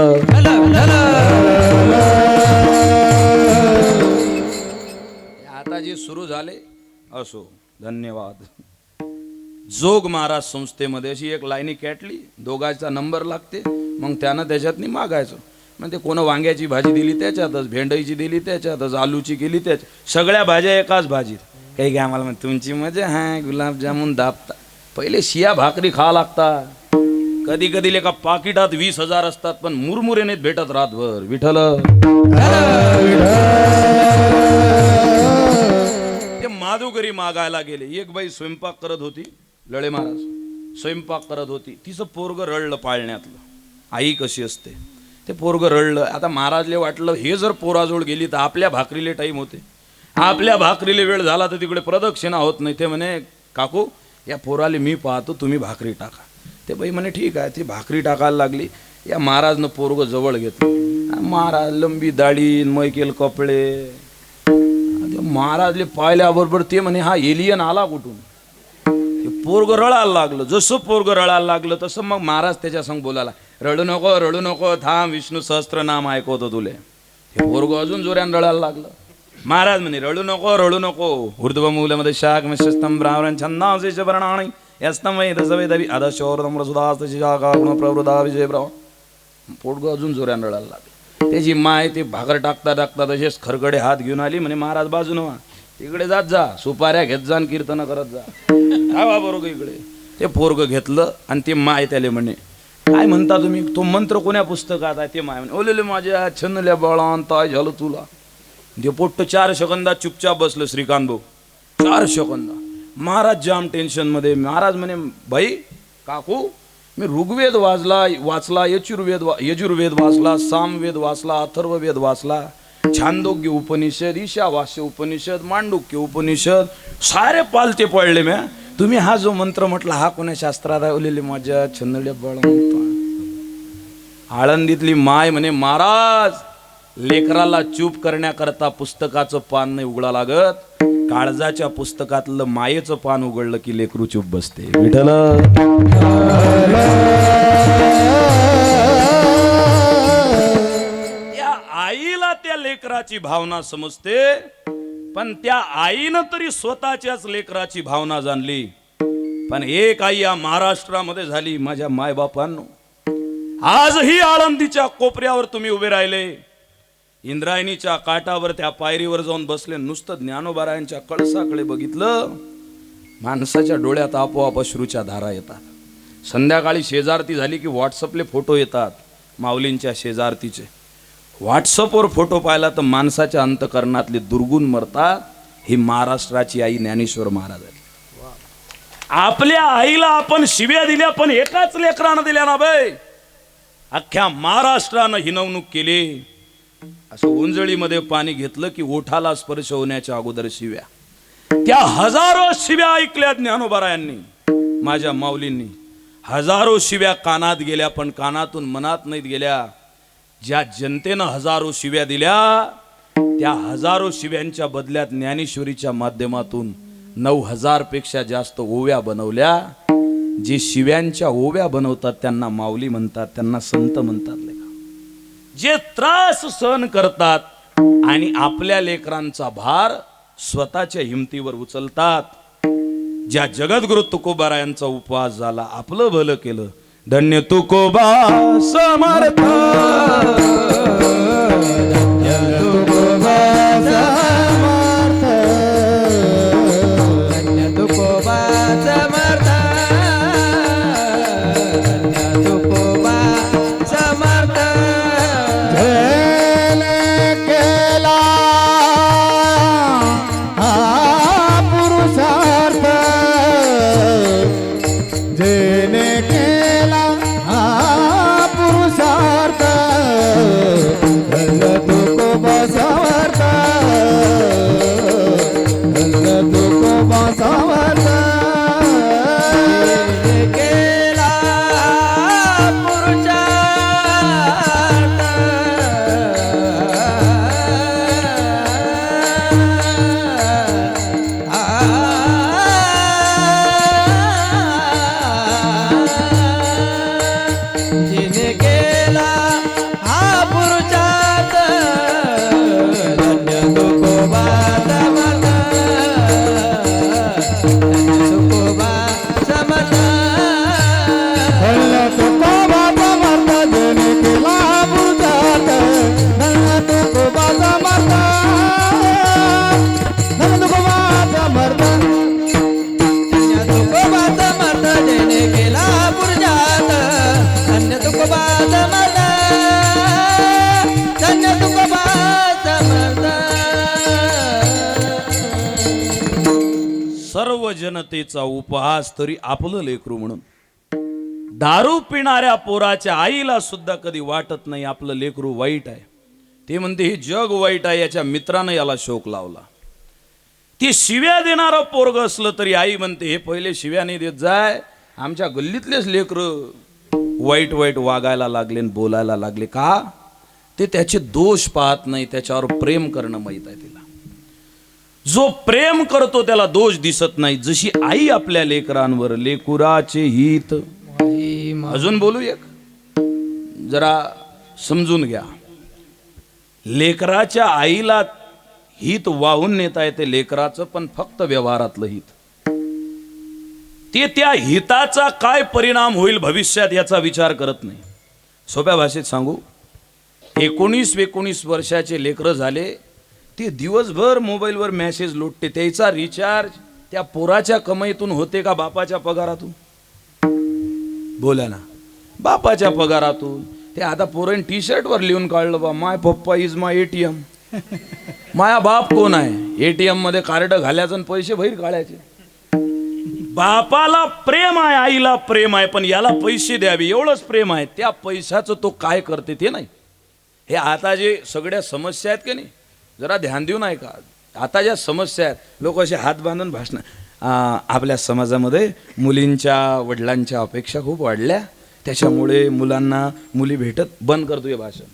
आता जे सुरू झाले असो, धन्यवाद. जोग महाराज संस्थेमध्ये अशी एक लाईनी कॅटली, दोघांचा नंबर लागते, मग त्यानं त्याच्यात नाही मागायचं. म्हणजे कोण वांग्याची भाजी दिली त्याच्यातच, भेंडईची दिली त्याच्यातच, आलूची केली त्याच्यात, सगळ्या भाज्या एकाच भाजीत. काही काय आम्हाला तुमची मजा हा गुलाबजामुन दाबता. पहिले शिया भाकरी खा लागता. कधी कधी लेका पाकिटात 20,000 असतात, पण मुरमुरेने भेटत रातभर. विठ्ठल ते माधुकरी मागायला गेले. एक बाई स्वयंपाक करत होती, लळे महाराज स्वयंपाक करत होती. तिचं पोरग रडलं पाळण्यातलं. आई कशी असते, ते पोरग रडलं. आता महाराजले वाटलं हे जर पोराजवळ गेली तर आपल्या भाकरीले टाईम होते, आपल्या भाकरीले वेळ झाला तर तिकडे प्रदक्षिणा होत नाही. ते म्हणे काकू या पोराले मी पाहतो, तुम्ही भाकरी टाका. ते बाई म्हणे ठीक आहे. ती भाकरी टाकायला लागली. या महाराजनं पोरग जवळ घेतलं. महाराज लंबी दाढी, मैकेल कपडे. महाराजले पाहिल्याबरोबर ते म्हणे हा एलियन आला कुठून. ते पोरग रडायला लागलं. जसं पोरग रडायला लागलं तसं मग महाराज त्याच्या संग बोलायला, रडू नको थांब, विष्णू सहस्त्रनाम ऐकवतो तुले. हे पोरग अजून जोऱ्यानं रडायला लागलं. महाराज म्हणे रडू नको. ऊर्ध्व मूलमध्ये शाख मिश्रस्तम ब्राह्मण छंदांशेष वर्णाणी यस्तम वै दसवेदवि अधशोरदम रसुदास्तशी शाखा गुण प्रवृद्धा विजय ब्राह्मण. पोरग अजून जोऱ्यानं रडायला लागलं. त्याची माय ते भाकर टाकता तसेच खरकडे हात घेऊन आली. म्हणे महाराज बाजून व्हा, तिकडे जात जा, सुपाऱ्या घेत जा, कीर्तन करत जा. काय बरोबर इकडे. ते पोरग घेतलं आणि ते माय त्याले म्हणे काय म्हणता तुम्ही, तो मंत्र कोण्या पुस्तकात आहे. ते माय म्हणे ओलेले माझ्या छन्नल्या बाळांताय झालं तुला. ते पोट्ट 4 सेकंदात चुपचाप बसलं श्रीकांत भाऊ. 4 सेकंद. महाराज जाम टेन्शन मध्ये. महाराज म्हणे भाई काकू मी ऋग्वेद वाचला यजुर्वेद वाचला, सामवेद वाचला, अथर्ववेद वाचला, छांदोग्य उपनिषद, ईशावास्य उपनिषद, मांडुक्य उपनिषद सारे पालते पडले म्या. तुम्ही हा जो मंत्र म्हटला हा कोण्या शास्त्रात आवलेली माझ्या छंदड्या बळ म्हणतो. आळंदीतली माय म्हणे महाराज लेकराला चूप करण्याकरता पुस्तकाचं पान नाही उघडा लागत, काळजाच्या पुस्तकातलं मायेचं पान उघडलं की लेकरू चूप बसते. विठ्ठल त्या आईला त्या लेकराची भावना समजते, पण त्या आईनं तरी स्वतःच्याच लेकराची भावना जाणली. पण एक आई या महाराष्ट्रामध्ये झाली माझ्या मायबापांनो. आजही आळंदीच्या कोपऱ्यावर तुम्ही उभे राहिले, इंद्रायणीच्या काठावर त्या पायरीवर जाऊन बसले, नुसतं ज्ञानोबारायांच्या कळसाकडे बघितलं, माणसाच्या डोळ्यात आपोआप अश्रूच्या धारा येतात. संध्याकाळी शेजारती झाली की व्हॉट्सअपले फोटो येतात माऊलींच्या शेजारतीचे. व्हॉट्सअपवर फोटो पाहिला तर माणसाच्या अंतकरणातले दुर्गुण मरतात. ही महाराष्ट्राची आई ज्ञानेश्वर महाराज आहे. आपल्या आईला आपण शिव्या दिल्या, पण एकाच लेकरानं दिल्या ना बाई. अख्ख्या महाराष्ट्रानं हिनवणूक केली. असं उंजळीमध्ये पाणी घेतलं की ओठाला स्पर्श होण्याच्या अगोदर शिव्या. त्या हजारो शिव्या ऐकल्या ज्ञानोबारायांनी, माझ्या माऊलींनी. हजारो शिव्या कानात गेल्या, पण कानातून मनात नाहीत गेल्या. ज्या जनतेनं हजारो शिव्या दिल्या, त्या हजारो शिव्यांच्या बदल्यात ज्ञानेश्वरीच्या माध्यमातून 9,000 पेक्षा जास्त ओव्या बनवल्या. जे शिव्यांच्या ओव्या बनवतात त्यांना माऊली म्हणतात, त्यांना संत म्हणतात. जे त्रास सहन करतात आणि आपल्या लेकरांचा भार स्वतःच्या हिमतीवर उचलतात. ज्या जगद्गुरु तुकोबारायांचा उपवास झाला, आपलं भलं केलं. धन्य तुकोबा समर्थ, धन्य तुकोबा समर्थ, धन्य तुकोबा समर्थ, धन्य तुकोबा समर्थ. जेने केला हा पुरुषार्थ, जेने केला हा पुरुषार्थ, धन्य तुकोबा समर्थ, धन्य तुकोबा समर्थ. जेने केला पुरुषार्थ, जिने केला हा पुरुषार्थ, धन्य तुकोबा समर्थ, धन्य तुकोबा समर्थ, धन्य तुकोबा समर्थ. जिने केला हा पुरुषार्थ, धन्य तुकोबा समर्थ, धन्य तुकोबा समर्थ, धन्य तुकोबा समर्थ. जिने केला हा पुरुषार्थ, धन्य तुकोबा समर्थ, धन्य तुकोबा समर्थ. सर्व जनतेचा उपहास तरी आपलं लेकरू म्हणून. दारू पिणाऱ्या पोराच्या आईला सुद्धा कधी वाटत नाही आपलं लेकरू वाईट आहे. ते म्हणते हे जग वाईट आहे, याच्या मित्रानं याला शोक लावला. ती शिव्या देणारं पोरग असलं तरी आई म्हणते हे पहिले शिव्या नाही देत जाय, आमच्या गल्लीतलेच लेकरं वाईट वाईट वागायला लागले, बोलायला लागले. का? ते त्याचे दोष पाहत नाही, त्याच्यावर प्रेम करणं माहीत आहे तिला. जो प्रेम करतो त्याला दोष दिसत नाही. जशी आई आपल्या लेकरांवर, लेकुराचे हित. अजून बोलू एक, जरा समजून घ्या. लेकराच्या आईला हित वाहून नेता येते लेकराचं, पण फक्त व्यवहारातलं हित. ते त्या हिताचा काय परिणाम होईल भविष्यात याचा विचार करत नाही. सोप्या भाषेत सांगू, 19-19 वर्षाचे लेकरं झाले, ते दिवसभर मोबाईलवर मेसेज लोटते. त्याचा रिचार्ज त्या पोराच्या कमाईतून होते का बापाच्या पगारातून? बोला ना, बापाच्या पगारातून. ते आता पोरांनी टी शर्टवर लिहून काढलं बा, माय पप्पा इज माय ATM. माया बाप कोण आहे? ATM मध्ये कार्ड घालायचं आणि पैसे बाहेर काढायचे. बापाला प्रेम आहे, आईला प्रेम आहे, पण याला पैसे द्यावे एवढंच प्रेम आहे. त्या पैशाचं तो काय करते ते नाही. हे आता जे सगळ्या समस्या आहेत की नाही, जरा ध्यान देऊ नाही का. आता ज्या समस्या आहेत, लोक असे हात बांधून भाषण. आपल्या समाजामध्ये मुलींच्या वडिलांच्या अपेक्षा खूप वाढल्या, त्याच्यामुळे मुलांना मुली भेटत बंद करतो हे भाषण.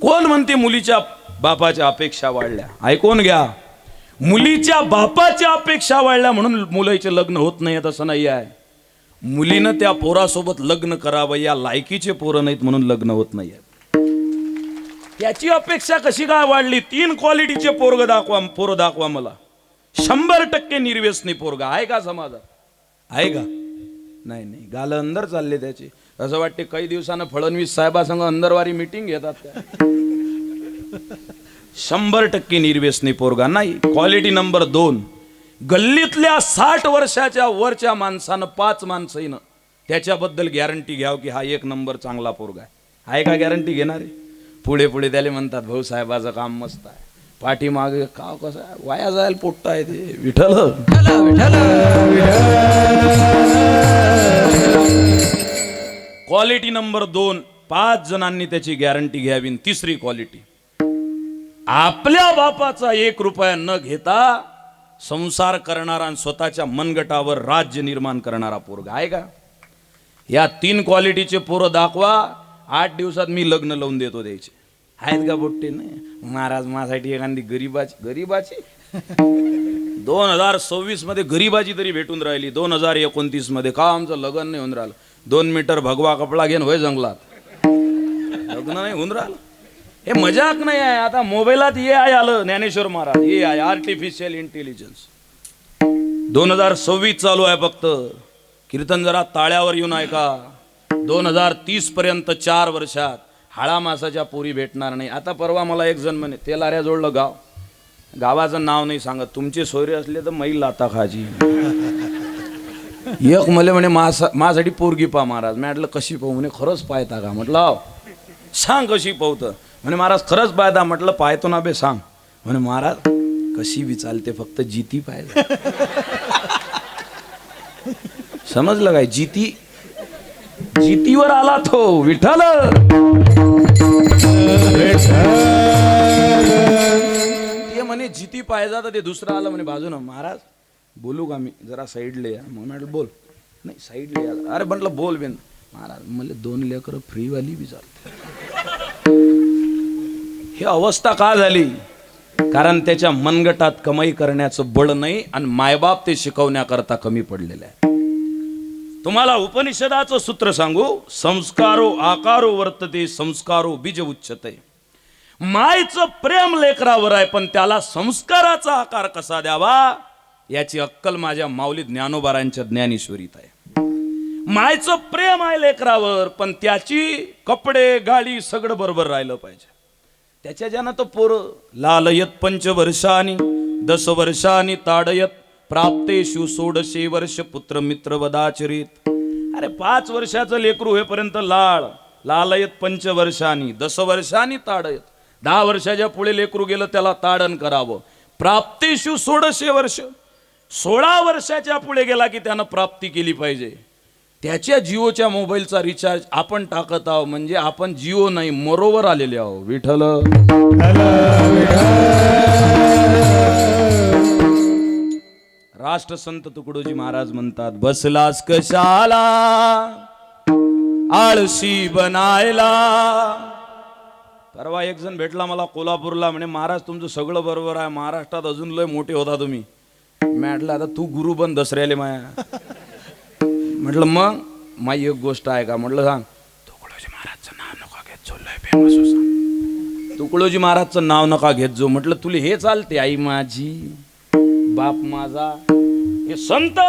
कोण म्हणते मुलीच्या बापाच्या अपेक्षा वाढल्या? ऐकून घ्या, मुलीच्या बापाच्या अपेक्षा वाढल्या म्हणून मुलाचे लग्न होत नाही असं नाही आहे. मुलीनं त्या पोरासोबत लग्न करावं या लायकीचे पोरं नाहीत म्हणून लग्न होत नाही. त्याची अपेक्षा कशी काय वाढली? 3 क्वालिटीचे पोरं दाखवा मला. 100% निर्व्यसनी पोरगा आहे का समाजात? आहे का? नाही नाही, गाल अंदर चालले त्याचे. असं वाटते काही दिवसानं फडणवीस साहेबासंग अंदरवारी मीटिंग घेतात त्या. 100% निर्व्यसनी पोरगा नाही. क्वालिटी नंबर 2, गल्लीतल्या 60 वर्षाच्या वरच्या माणसानं 5 माणसं त्याच्याबद्दल गॅरंटी घ्याव की हा 1 नंबर चांगला पोरगा आहे का? गॅरंटी घेणारे पुढे पुढे त्याला म्हणतात भाऊ साहेबाचं काम मस्त आहे, पाठीमागे का कसं आहे, वाया जायला पोट्ट आहे ते. विठ्ठल क्वालिटी नंबर 2, 5 जणांनी त्याची गॅरंटी घ्यावी. तिसरी क्वालिटी, आपल्या बापाचा 1 रुपया न घेता संसार करणारा आणि स्वतःच्या मनगटावर राज्य निर्माण करणारा पोरगा आहे का? या 3 क्वालिटीचे पोरं दाखवा, 8 दिवसात मी लग्न लावून देतो द्यायचे. आहेत का बोट्टे? नाही. महाराज माझ्यासाठी एखादी गरीबाची 2026 मध्ये गरीबाची तरी भेटून राहिली. 2029 मध्ये का आमचं लग्न नाही होऊन राहिलं? 2 मीटर भगवा कपडा घेऊन होय जंगलात, लग्न नाही होऊन राहिलं. हे मजाक नाही आहे. आता मोबाईलात हे आहे आलं, ज्ञानेश्वर महाराज हे आहे आर्टिफिशियल इंटेलिजन्स. 2026 चालू आहे फक्त. कीर्तन जरा ताळ्यावर येऊन ऐका. 2030 पर्यंत 4 वर्षात हाळा मासाच्या पोरी भेटणार नाही. आता परवा मला एक जण म्हणे, तेलाऱ्या जोडलं गाव, गावाचं नाव नाही सांगत, तुमचे सोयरे असले तर मैल लाता खाजी. एक मले म्हणे माझ्यासाठी पोरगी पा महाराज. मी म्हटलं कशी पाहू? म्हणे खरंच पाहता का? म्हटलं सांग कशी पाहतं. म्हणे महाराज खरंच पाहता. म्हटलं पाहतो ना बे, सांग. म्हणे महाराज कशी बी चालते, फक्त जिती पाहिजे. समजलं काय? जितीवर आला तो. विठ्ठल ते म्हणे जिती पाहिजे तर ते दुसरं आलं म्हणे बाजूनं. महाराज बोलू का मी? जरा साईडले या. मग म्हटलं बोल. नाही साईडले या. अरे म्हटलं बोल बेन. महाराज मला 2 लेकरं फ्रीवाली बी चालते. ही अवस्था का झाली? कारण त्याच्या मनगटात कमाई करण्याचं बळ नाही आणि मायबाप ते शिकवण्याकरता कमी पडलेले आहे. तुम्हाला उपनिषदाचं सूत्र सांगू, संस्कारो आकारो वर्तते संस्कारो बीज उच्चते. मायचं प्रेम लेकरावर आहे, पण त्याला संस्काराचा आकार कसा द्यावा याची अक्कल माझ्या माऊली ज्ञानोबारांच्या ज्ञानेश्वरीत आहे. मायचं प्रेम आहे लेकरावर, पण त्याची कपडे गाडी सगळं बरोबर राहिलं पाहिजे. त्याच्या ज्यानं तो पोरं लालयत 5 वर्षांनी 10 वर्षांनी ताडयत प्राप्तेषु 16 वर्ष पुत्र मित्र वदाचरित. अरे 5 वर्षाचं लेकरू होईपर्यंत लालयत 5 वर्षांनी 10 वर्षांनी ताडयत. 10 वर्षाच्या पुढे लेकरू गेलं त्याला ताडण करावं. प्राप्तेषु 16 वर्ष, 16 वर्षाच्या पुढे गेला की त्यानं प्राप्ती केली पाहिजे. त्याच्या जिओच्या मोबाईलचा रिचार्ज आपण टाकत आहोत म्हणजे आपण जिओ नाही मरोवर आलेले आहो. विठ्ठल राष्ट्रसंत तुकडोजी महाराज म्हणतात, बसलास कशाला आळशी बनायला. परवा एक जण भेटला मला कोल्हापूरला, म्हणे महाराज तुमचं सगळं बरोबर आहे, महाराष्ट्रात अजून लय मोठे होता तुम्ही. म्हटलं आता तू गुरु बन दसऱ्याले माया. म्हटलं मग माझी एक गोष्ट आहे का? म्हटलं सांग. तुकडोजी महाराजचं नाव नका घेत जो, लय फेमस हो. तुकडोजी महाराजचं नाव नका घेत जो. म्हटलं तुला हे चालते? आई माझी बाप माझा. हे संत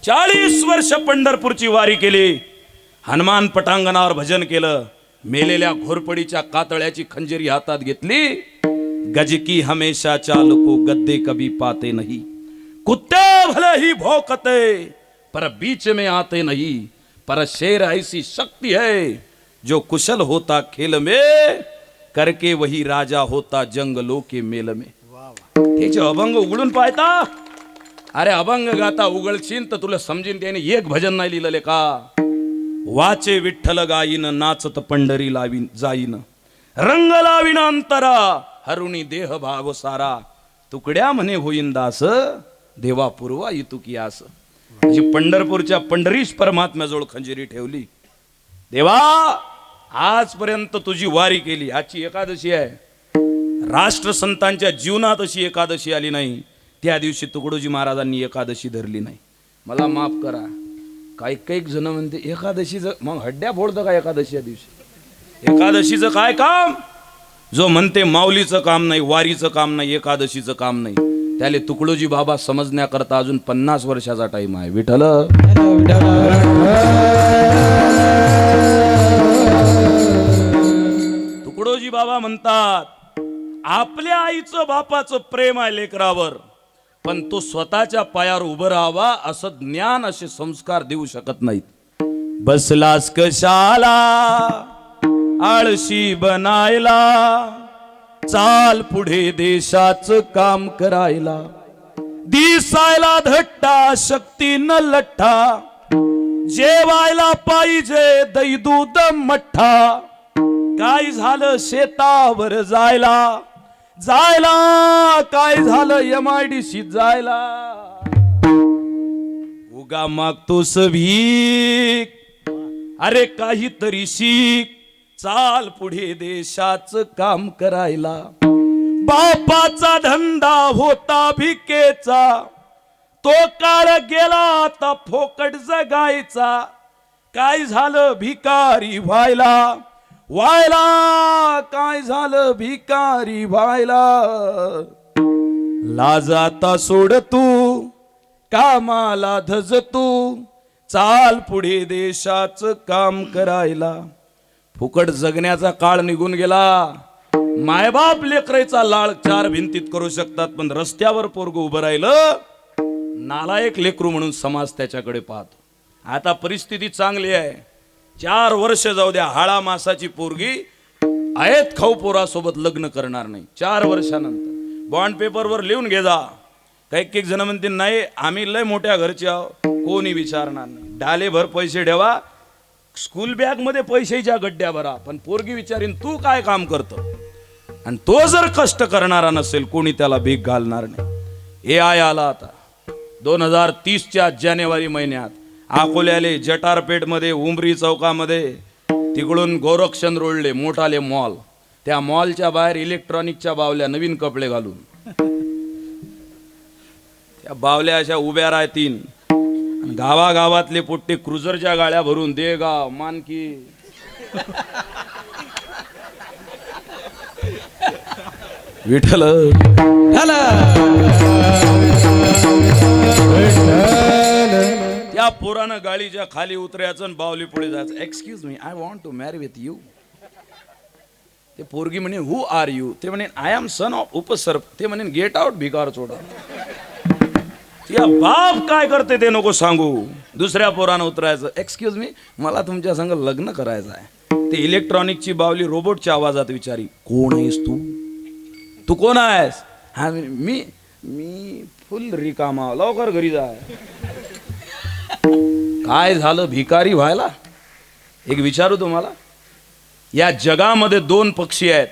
40 वर्ष पंढरपूरची वारी केली, हनुमान पटांगणावर भजन केलं, मेलेल्या घोरपडीच्या कातळ्याची खंजरी हातात घेतली. गज की हमेशा चाल को गद्दे कभी पाते नहीं, कुत्ते भले ही भौंकते पर बीच में आते नहीं, पर शेर ऐसी शक्ति है जो कुशल होता खेल में, करके वही राजा होता जंगलों के मेल में. त्याचे अभंग उघडून पाहता अरे अभंग गाता उगळशीन तर तुला समजीन त्याने एक भजन नाही लिहिलेले का? वाचे विठ्ठल गाईन नाचत पंढरी लावीन जाईन रंग लावीन अंतरा हरुणी देह भाव सारा तुकड्या म्हणे होईन दास देवा पूर्वा इतुकी आस. जी पंढरपूरच्या पंढरीश परमात्म्याजवळ खंजिरी ठेवली. देवा आजपर्यंत तुझी वारी केली. आजची एकादशी आहे. राष्ट्रसंतांच्या जीवनात अशी एकादशी आली नाही. त्या दिवशी तुकडोजी महाराजांनी एकादशी धरली नाही. मला माफ करा. काही काही जण म्हणते एकादशीचं मग हड्ड्या फोडतं का एकादशी या दिवशी? एकादशीचं काय काम? जो म्हणते माऊलीचं काम नाही, वारीचं काम नाही, एकादशीचं काम नाही, त्याले तुकडोजी बाबा समजण्याकरता अजून 50 वर्षाचा टाइम आहे. विठ्ठल तुकडोजी बाबा म्हणतात आपल्या आईचं बापाचं प्रेम आहे लेकरावर, पण तो स्वतःच्या पायावर उभं राहावा असं ज्ञान असे संस्कार देऊ शकत नाहीत. बसलास कशाला आळशी बनायला, चाल पुढे देशाचं काम करायला. दिसायला धट्टा शक्ती न लठ्ठा, जेवायला पाहिजे दही दूध मठ्ठा. काय झालं शेतावर जायला जायला, काय झालं MIDC जायला. उगा मागतोस भीक, अरे काहीतरी शिक, चाल पुढे देशाचं काम करायला. बापाचा धंदा होता भिकेचा, तो काळ गेला आता फोकट जगायचा. काय झालं भिकारी व्हायला व्हायला, काय झालं भिकारी व्हायला. लाज आता सोड तू, कामाला धज तू, चाल पुढे देशाचं काम करायला. फुकट जगण्याचा काळ निघून गेला. मायबाप लेकराचा लाळ 4 भिंतीत करू शकतात, पण रस्त्यावर पोरग उभं राहिलं नालायक लेकरू म्हणून समाज त्याच्याकडे पाहतो. आता परिस्थिती चांगली आहे. 4 वर्ष जाऊ द्या, हाळा मासाची पोरगी आयत खाऊ पोरासोबत लग्न करणार नाही. 4 वर्षानंतर बॉन्ड पेपरवर लिहून घे जा. काही जण म्हणते नाही आम्ही लय मोठ्या घरचे आहो, कोणी विचारणार नाही. डालेभर पैसे ठेवा, स्कूल बॅग मध्ये पैशाच्या गड्ड्या भरा, पण पोरगी विचारीन तू काय काम करतो. आणि तो जर कष्ट करणारा नसेल कोणी त्याला भीक घालणार नाही. AI आला आता 2030च्या जानेवारी महिन्यात. अकोल्याले जटारपेठ मध्ये उमरी चौकामध्ये तिकडून गोरक्षण रोडले मोठाले मॉल, त्या मॉलच्या बाहेर इलेक्ट्रॉनिकच्या बावल्या नवीन कपडे घालून त्या बावल्या अशा उभ्या राहतील. गावागावातले पोट्टे क्रुझरच्या गाड्या भरून दे गाव मानकी. विठ्ठल त्या पोरानं गाडीच्या खाली उतरायचं आणि बावली पुढे जायचं. Excuse me, I want to marry with you. ते पोरगी म्हणे हु आर यू. ते म्हणे आय एम सन ऑफ उपसर्प. ते म्हणे गेट आउट भिकार चोडा. या बाप काय करते ते नको सांगू. दुसऱ्या पोरानं उतरायचं. एक्सक्यूज मी, मला तुमच्या संग लग्न करायचं आहे. ते इलेक्ट्रॉनिकची बावली रोबोटच्या आवाजात विचारी कोण आहेस तू? तू कोण आहेस? हा मी फुल रिकामा, लवकर घरी जाय. काय झालं भिकारी व्हायला? एक विचारू तुम्हाला, या जगामध्ये 2 पक्षी आहेत,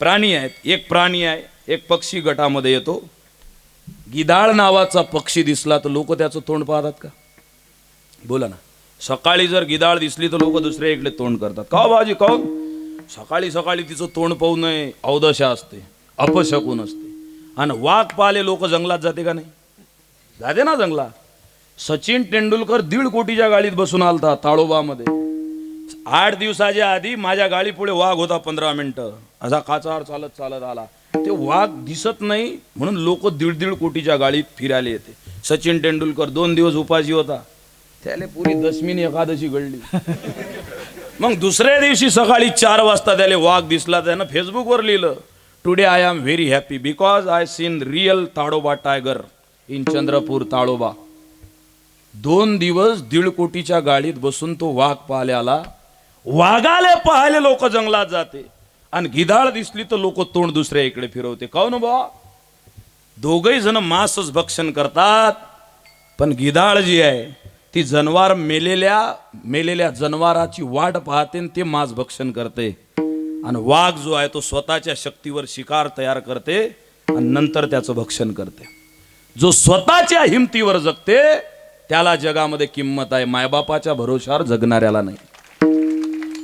प्राणी आहेत. एक प्राणी आहे, एक पक्षी गटामध्ये येतो. गिधाळ नावाचा पक्षी दिसला तर लोक त्याचं तोंड पाहतात का? बोला ना. सकाळी जर गिधाळ दिसली तर लोक दुसऱ्या इकडे तोंड करतात. का बाजी काऊन? सकाळी सकाळी तिचं तोंड पाहू नये, अवदशा असते, अपशकून असते. आणि वाघ पाहिले लोक जंगलात जाते का नाही? जाते ना जंगलात. सचिन तेंडुलकर 1.5 कोटीच्या गाडीत बसून आलता ताळोबामध्ये. 8 दिवसाच्या आधी माझ्या गाडी पुढे वाघ होता 15 मिनिटं. असा काचावर चालत चालत आला. ते वाघ दिसत नाही म्हणून लोक 1.5 कोटीच्या गाडीत फिरायला येते. सचिन तेंडुलकर 2 दिवस उपाशी होता, त्याला पुरी दशमीने एकादशी घडली. मग दुसऱ्या दिवशी सकाळी 4 वाजता त्याला वाघ दिसला. त्यानं फेसबुकवर लिहिलं, today I am very happy because I seen real Tadoba tiger in Chandrapur Tadoba. 2 दिवस 1.5 कोटीच्या गाडीत बसून तो वाघ पाहायला आला. वाघाले पाहायला लोक जंगलात जाते आणि गिधाळ दिसली तर लोक तोंड दुसऱ्या इकडे फिरवते. काऊन बा? दोघही जण मांसच भक्षण करतात पण गिधाळ जी आहे ती जनावर मेलेल्या जनावराची वाट पाहते आणि ते मांस भक्षण करते. आणि वाघ जो आहे तो स्वतःच्या शक्तीवर शिकार तयार करते आणि नंतर त्याचं भक्षण करते. जो स्वतःच्या हिमतीवर जगते त्याला जगामध्ये किंमत आहे, मायबापाच्या भरोशावर जगणाऱ्याला नाही.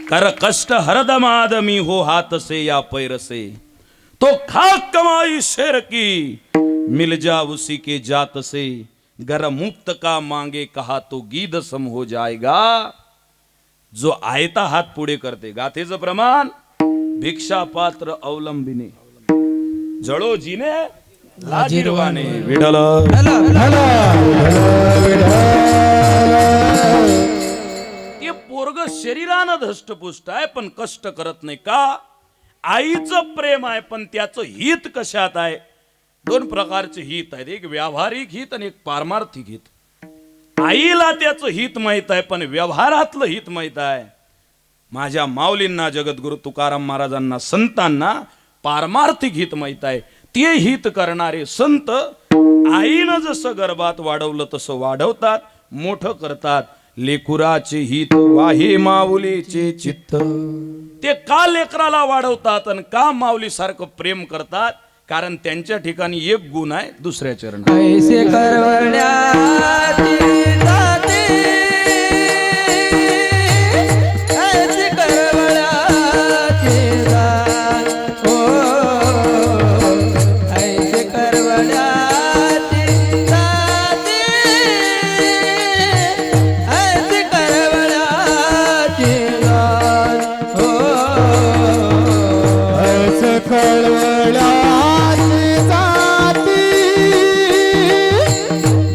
कर कष्ट हरदम आदमी हो हाथ से या पैर से, तो खाक कमाई शेर की मिल जा उसी के जात से, गर मुक्त का मांगे कहा तो गीध सम हो जाएगा. जो आयता हात पुढे करते, गाथेचं प्रमाण भिक्षा पात्र अवलंबिने, जळो जिने लाजिरवाने. विठ्ठल ते पोरग शरीरानं धष्टपुष्ट आहे पण कष्ट करत नाही का? आईचं प्रेम आहे पण त्याचं हित कशात आहे? दोन प्रकारचे हित आहेत, एक व्यावहारिक हित आणि एक पारमार्थिक हित. आईला त्याचं हित माहित आहे पण व्यवहारातलं हित माहित आहे. माझ्या माऊलींना, जगद्गुरु तुकाराम महाराजांना, संतांना पारमार्थिक हित माहित आहे. ते हित करणारे संत आईनं जसं गर्भात वाढवलं तसं वाढवतात, मोठं करतात. लेकुराचे हित वाहे माऊलीचे चित्त. ते का लेकराला वाढवतात आणि का माऊली सारखं प्रेम करतात? कारण त्यांच्या ठिकाणी एक गुण आहे, दुसऱ्या चरणात. ऐसे करवण्याची जाते, ऐसे करवण्याची जात, हो, ऐसे करवण्याची जाते, ऐसे करवण्याची जात, हो, ऐसे करवण्याची जाती,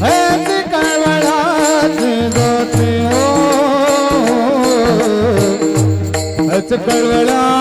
ऐसे करवण्याची जाती, हो, ऐसे करवण्याची